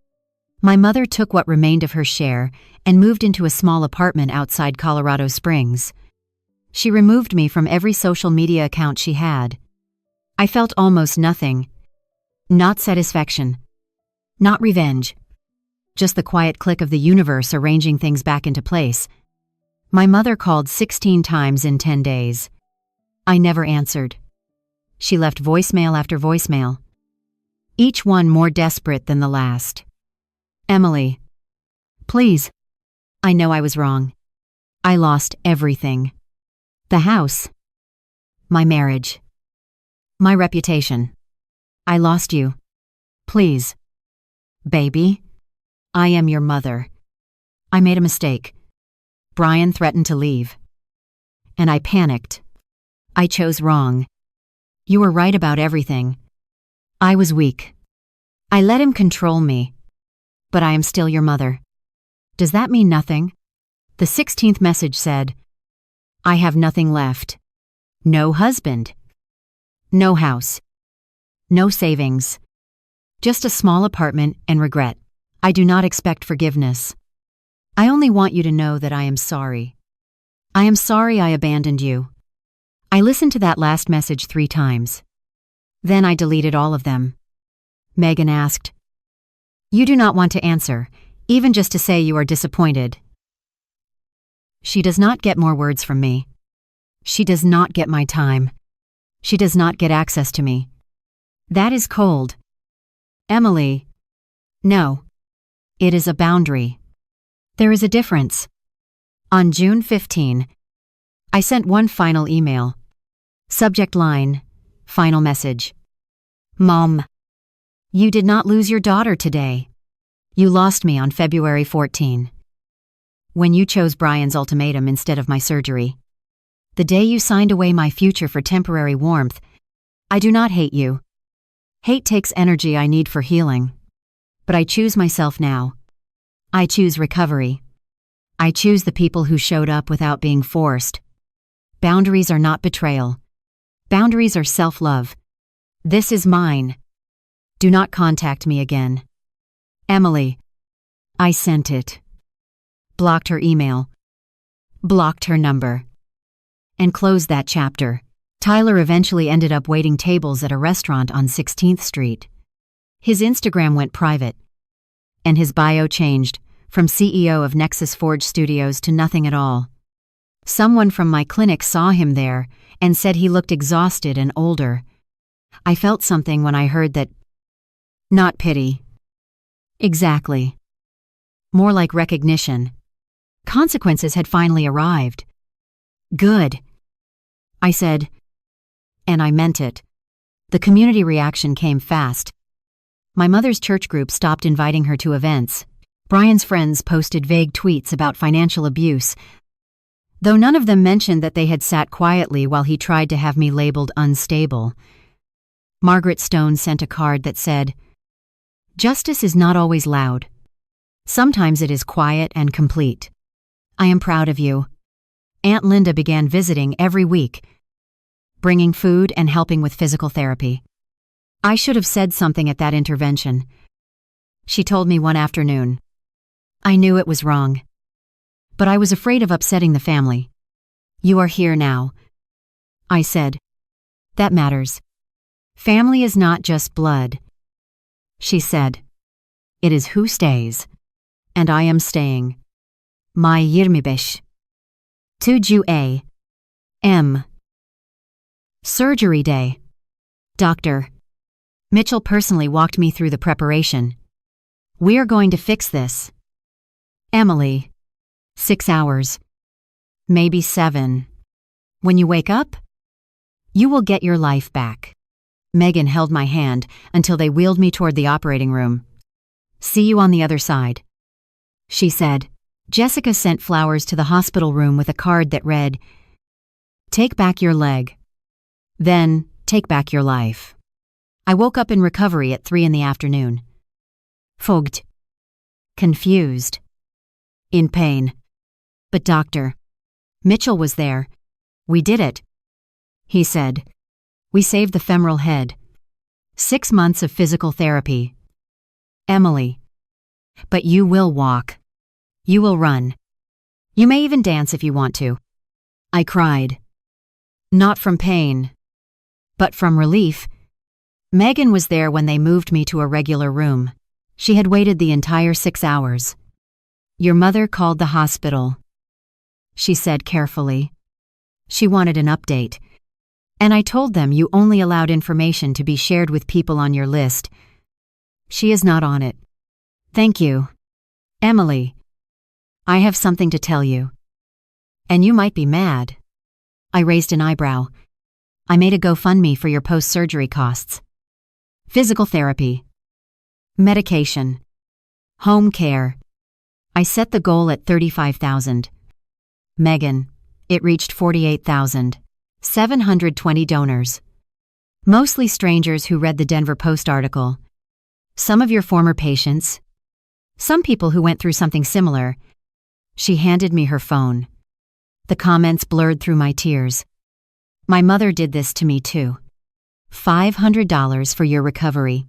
My mother took what remained of her share and moved into a small apartment outside Colorado Springs. She removed me from every social media account she had. I felt almost nothing. Not satisfaction. Not revenge. Just the quiet click of the universe arranging things back into place. My mother called 16 times in 10 days. I never answered. She left voicemail after voicemail, each one more desperate than the last. Emily, please. I know I was wrong. I lost everything. The house. My marriage. My reputation. I lost you. Please. Baby. I am your mother. I made a mistake. Brian threatened to leave. And I panicked. I chose wrong. You were right about everything. I was weak. I let him control me. But I am still your mother. Does that mean nothing? The 16th message said, I have nothing left. No husband. No house. No savings. Just a small apartment and regret. I do not expect forgiveness. I only want you to know that I am sorry. I am sorry I abandoned you. I listened to that last message 3 times. Then I deleted all of them. Megan asked, You do not want to answer, even just to say you are disappointed. She does not get more words from me. She does not get my time. She does not get access to me. That is cold. Emily. No. It is a boundary. There is a difference. On June 15, I sent one final email. Subject line, final message. Mom. You did not lose your daughter today. You lost me on February 14. When you chose Brian's ultimatum instead of my surgery. The day you signed away my future for temporary warmth. I do not hate you. Hate takes energy I need for healing. But I choose myself now. I choose recovery. I choose the people who showed up without being forced. Boundaries are not betrayal. Boundaries are self-love. This is mine. Do not contact me again. Emily. I sent it. blocked her email, blocked her number, and closed that chapter. Tyler eventually ended up waiting tables at a restaurant on 16th Street. His Instagram went private, and his bio changed from CEO of Nexus Forge Studios to nothing at all. Someone from my clinic saw him there and said he looked exhausted and older. I felt something when I heard that. Not pity. Exactly. More like recognition. Consequences had finally arrived. Good, I said, and I meant it. The community reaction came fast. My mother's church group stopped inviting her to events. Brian's friends posted vague tweets about financial abuse, though none of them mentioned that they had sat quietly while he tried to have me labeled unstable. Margaret Stone sent a card that said, "Justice is not always loud. Sometimes it is quiet and complete. I am proud of you." Aunt Linda began visiting every week, bringing food and helping with physical therapy. I should have said something at that intervention. She told me one afternoon. I knew it was wrong, but I was afraid of upsetting the family. "You are here now," I said. "That matters. Family is not just blood." She said, "It is who stays, and I am staying." My 25. 2 a.m. Surgery day. Dr. Mitchell personally walked me through the preparation. "We are going to fix this." Emily. 6 hours. Maybe 7. "When you wake up, you will get your life back." Megan held my hand until they wheeled me toward the operating room. "See you on the other side," she said. Jessica sent flowers to the hospital room with a card that read, "Take back your leg. Then, take back your life." I woke up in recovery at 3 in the afternoon. Fogged. Confused. In pain. But Dr. Mitchell was there. "We did it," he said. "We saved the femoral head. 6 months of physical therapy." Emily. "But you will walk. You will run. You may even dance if you want to." I cried. Not from pain, but from relief. Megan was there when they moved me to a regular room. She had waited the entire 6 hours. "Your mother called the hospital," she said carefully. "She wanted an update. And I told them you only allowed information to be shared with people on your list. She is not on it." "Thank you. Emily, I have something to tell you. And you might be mad." I raised an eyebrow. "I made a GoFundMe for your post-surgery costs. Physical therapy. Medication. Home care. I set the goal at $35,000. Megan, it reached 48,000. 720 donors. Mostly strangers who read the Denver Post article. Some of your former patients. Some people who went through something similar." She handed me her phone. The comments blurred through my tears. "My mother did this to me too. $500 for your recovery.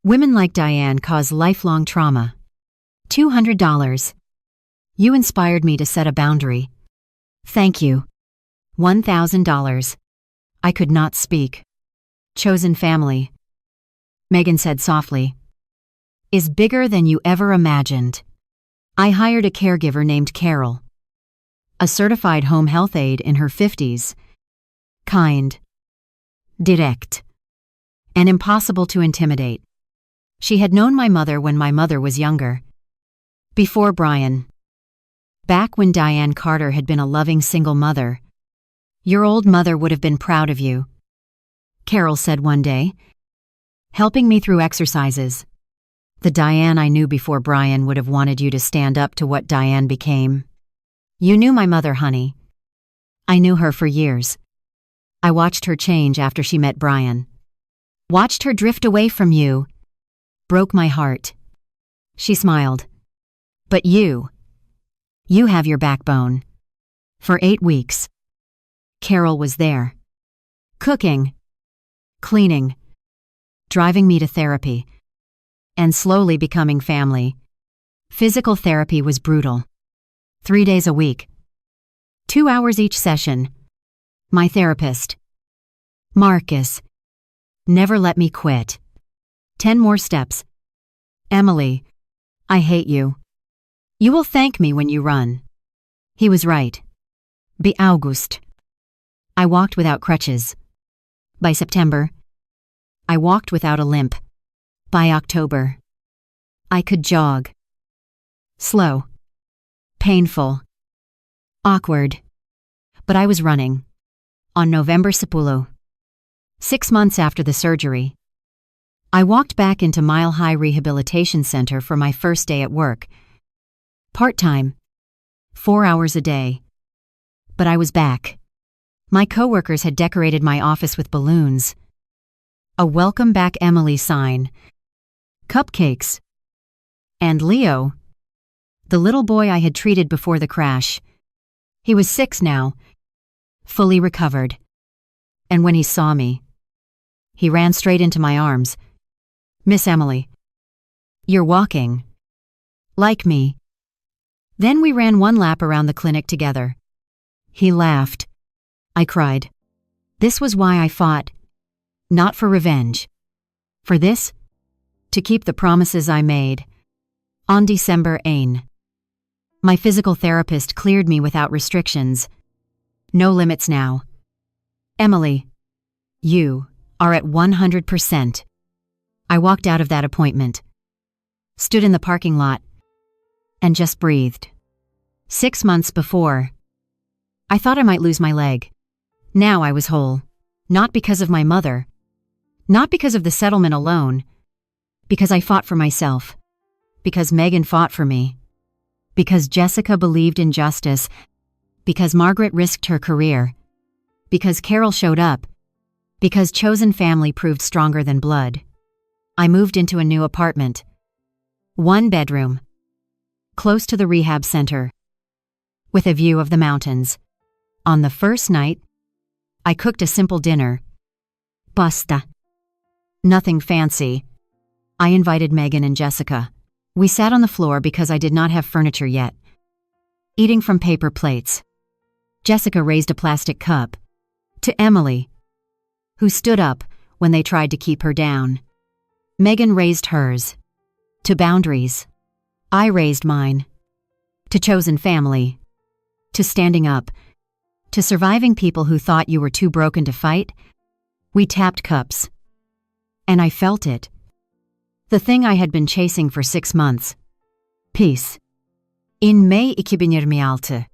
Women like Diane cause lifelong trauma. $200. You inspired me to set a boundary. Thank you. $1,000. I could not speak. Chosen family," Megan said softly, "is bigger than you ever imagined." I hired a caregiver named Carol, a certified home health aide in her 50s. Kind. Direct. And impossible to intimidate. She had known my mother when my mother was younger. Before Brian. Back when Diane Carter had been a loving single mother. "Your old mother would have been proud of you," Carol said one day, helping me through exercises. "The Diane I knew before Brian would have wanted you to stand up to what Diane became. You knew my mother, honey." I knew her for years. I watched her change after she met Brian. Watched her drift away from you. Broke my heart. She smiled. "But you have your backbone." For 8 weeks. Carol was there. Cooking. Cleaning. Driving me to therapy. And slowly becoming family. Physical therapy was brutal. 3 days a week. 2 hours each session. My therapist. Marcus. Never let me quit. 10 more steps. Emily. I hate you. You will thank me when you run. He was right. By August. I walked without crutches. By September. I walked without a limp. By October. I could jog. Slow. Painful. Awkward. But I was running. On November 10. 6 months after the surgery. I walked back into Mile High Rehabilitation Center for my first day at work. Part-time. 4 hours a day. But I was back. My coworkers had decorated my office with balloons. A Welcome Back Emily sign. Cupcakes. And Leo, the little boy I had treated before the crash. He was 6 now, fully recovered. And when he saw me, he ran straight into my arms. Miss Emily, you're walking. Like me. Then we ran 1 lap around the clinic together. He laughed. I cried. This was why I fought. Not for revenge. For this? To keep the promises I made. On December 8. My physical therapist cleared me without restrictions. No limits now. Emily, you are at 100%. I walked out of that appointment. Stood in the parking lot. And just breathed. 6 months before. I thought I might lose my leg. Now I was whole. Not because of my mother. Not because of the settlement alone. Because I fought for myself. Because Megan fought for me. Because Jessica believed in justice. Because Margaret risked her career. Because Carol showed up. Because chosen family proved stronger than blood. I moved into a new apartment. 1 bedroom. Close to the rehab center. With a view of the mountains. On the first night, I cooked a simple dinner. Pasta. Nothing fancy. I invited Megan and Jessica. We sat on the floor because I did not have furniture yet. Eating from paper plates. Jessica raised a plastic cup. To Emily, who stood up when they tried to keep her down. Megan raised hers. To boundaries. I raised mine. To chosen family. To standing up. To surviving people who thought you were too broken to fight. We tapped cups. And I felt it. The thing I had been chasing for 6 months. Peace. In May 2026.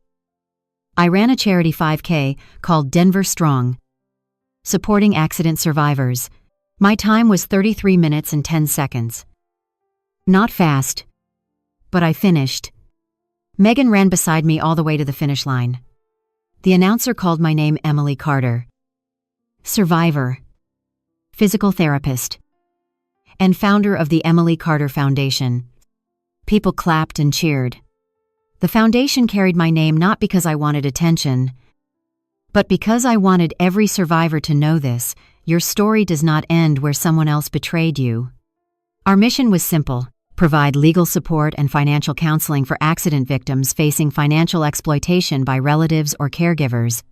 I ran a charity 5K called Denver Strong. Supporting accident survivors. My time was 33 minutes and 10 seconds. Not fast. But I finished. Megan ran beside me all the way to the finish line. The announcer called my name Emily Carter. Survivor. Physical therapist. And founder of the Emily Carter Foundation. People clapped and cheered. The foundation carried my name not because I wanted attention, but because I wanted every survivor to know this: your story does not end where someone else betrayed you. Our mission was simple: provide legal support and financial counseling for accident victims facing financial exploitation by relatives or caregivers.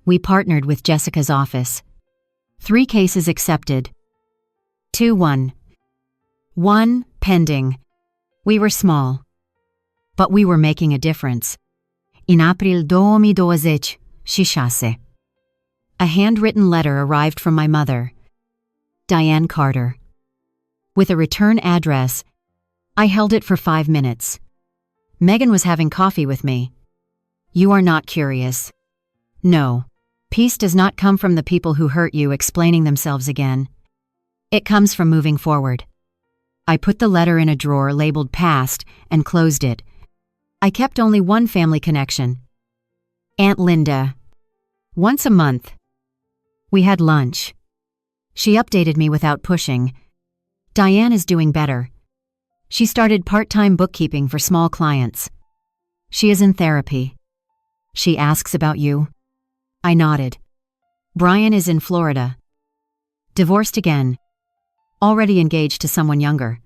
We partnered with Jessica's office. 3 cases accepted. 2-1. 1 pending. We were small. But we were making a difference. In April 2026. A handwritten letter arrived from my mother, Diane Carter. With a return address, I held it for 5 minutes. Megan was having coffee with me. You are not curious. No. Peace does not come from the people who hurt you explaining themselves again. It comes from moving forward. I put the letter in a drawer labeled past and closed it. I kept only one family connection. Aunt Linda. Once a month. We had lunch. She updated me without pushing. Diane is doing better. She started part-time bookkeeping for small clients. She is in therapy. She asks about you. I nodded. Brian is in Florida. Divorced again. Already engaged to someone younger.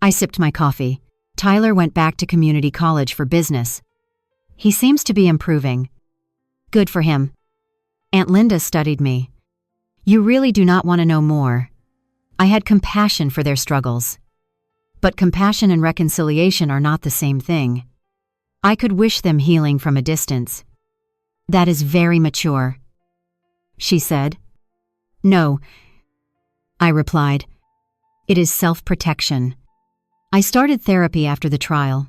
I sipped my coffee. Tyler went back to community college for business. He seems to be improving. Good for him. Aunt Linda studied me. You really do not want to know more. I had compassion for their struggles. But compassion and reconciliation are not the same thing. I could wish them healing from a distance. That is very mature, she said. No, I replied. It is self-protection. I started therapy after the trial.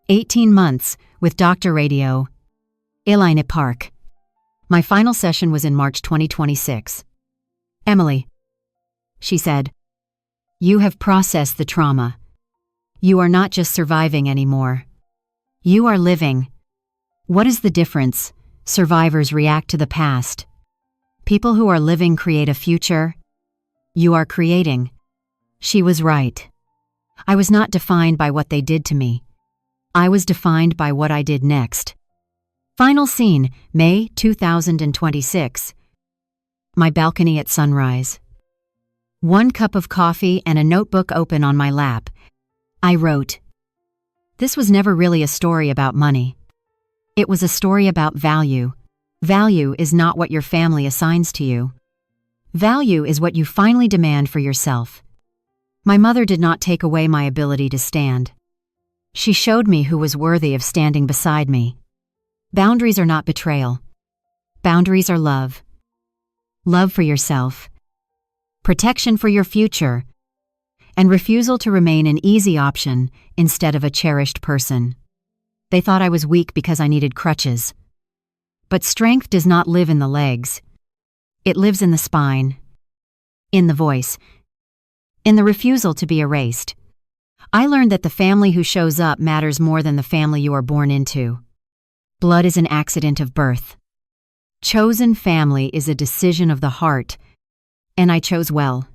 18 months with Dr. Radio, Elaine Park. My final session was in March 2026. Emily, she said, you have processed the trauma. You are not just surviving anymore. You are living. What is the difference? Survivors react to the past. People who are living create a future. You are creating. She was right. I was not defined by what they did to me. I was defined by what I did next. Final scene, May 2026. My balcony at sunrise. 1 cup of coffee and a notebook open on my lap. I wrote. This was never really a story about money. It was a story about value. Value is not what your family assigns to you. Value is what you finally demand for yourself. My mother did not take away my ability to stand. She showed me who was worthy of standing beside me. Boundaries are not betrayal. Boundaries are love. Love for yourself. Protection for your future. And refusal to remain an easy option instead of a cherished person. They thought I was weak because I needed crutches. But strength does not live in the legs. It lives in the spine, in the voice, in the refusal to be erased. I learned that the family who shows up matters more than the family you are born into. Blood is an accident of birth. Chosen family is a decision of the heart, and I chose well.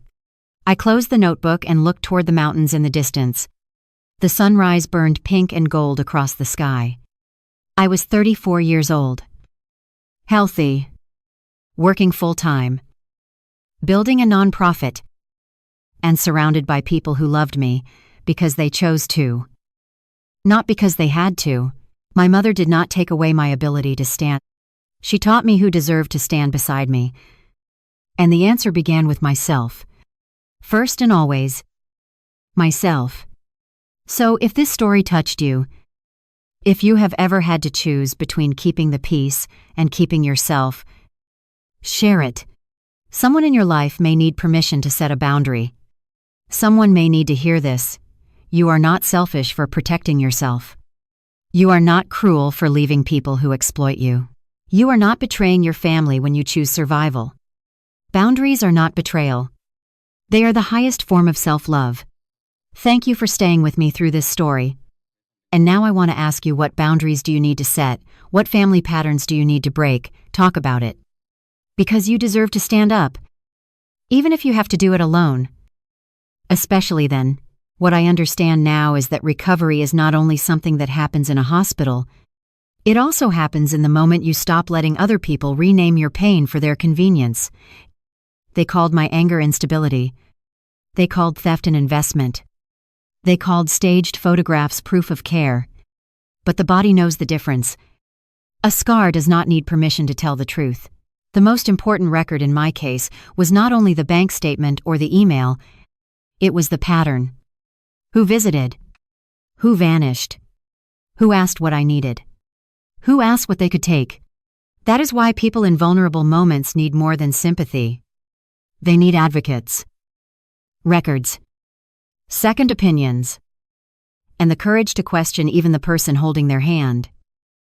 I closed the notebook and looked toward the mountains in the distance. The sunrise burned pink and gold across the sky. I was 34 years old. Healthy. Working full-time. Building a nonprofit. And surrounded by people who loved me because they chose to. Not because they had to. My mother did not take away my ability to stand. She taught me who deserved to stand beside me. And the answer began with myself. First and always, myself. So if this story touched you, if you have ever had to choose between keeping the peace and keeping yourself, share it. Someone in your life may need permission to set a boundary. Someone may need to hear this. You are not selfish for protecting yourself. You are not cruel for leaving people who exploit you. You are not betraying your family when you choose survival. Boundaries are not betrayal. They are the highest form of self-love. Thank you for staying with me through this story. And now I want to ask you, what boundaries do you need to set? What family patterns do you need to break? Talk about it. Because you deserve to stand up. Even if you have to do it alone. Especially then, what I understand now is that recovery is not only something that happens in a hospital, it also happens in the moment you stop letting other people rename your pain for their convenience. They called my anger instability. They called theft an investment. They called staged photographs proof of care. But the body knows the difference. A scar does not need permission to tell the truth. The most important record in my case was not only the bank statement or the email, it was the pattern. Who visited? Who vanished? Who asked what I needed? Who asked what they could take? That is why people in vulnerable moments need more than sympathy. They need advocates. Records. Second opinions. And the courage to question even the person holding their hand.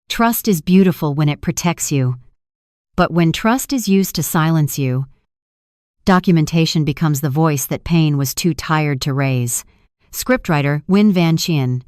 Trust is beautiful when it protects you. But when trust is used to silence you, documentation becomes the voice that pain was too tired to raise. Scriptwriter Win Van Chien.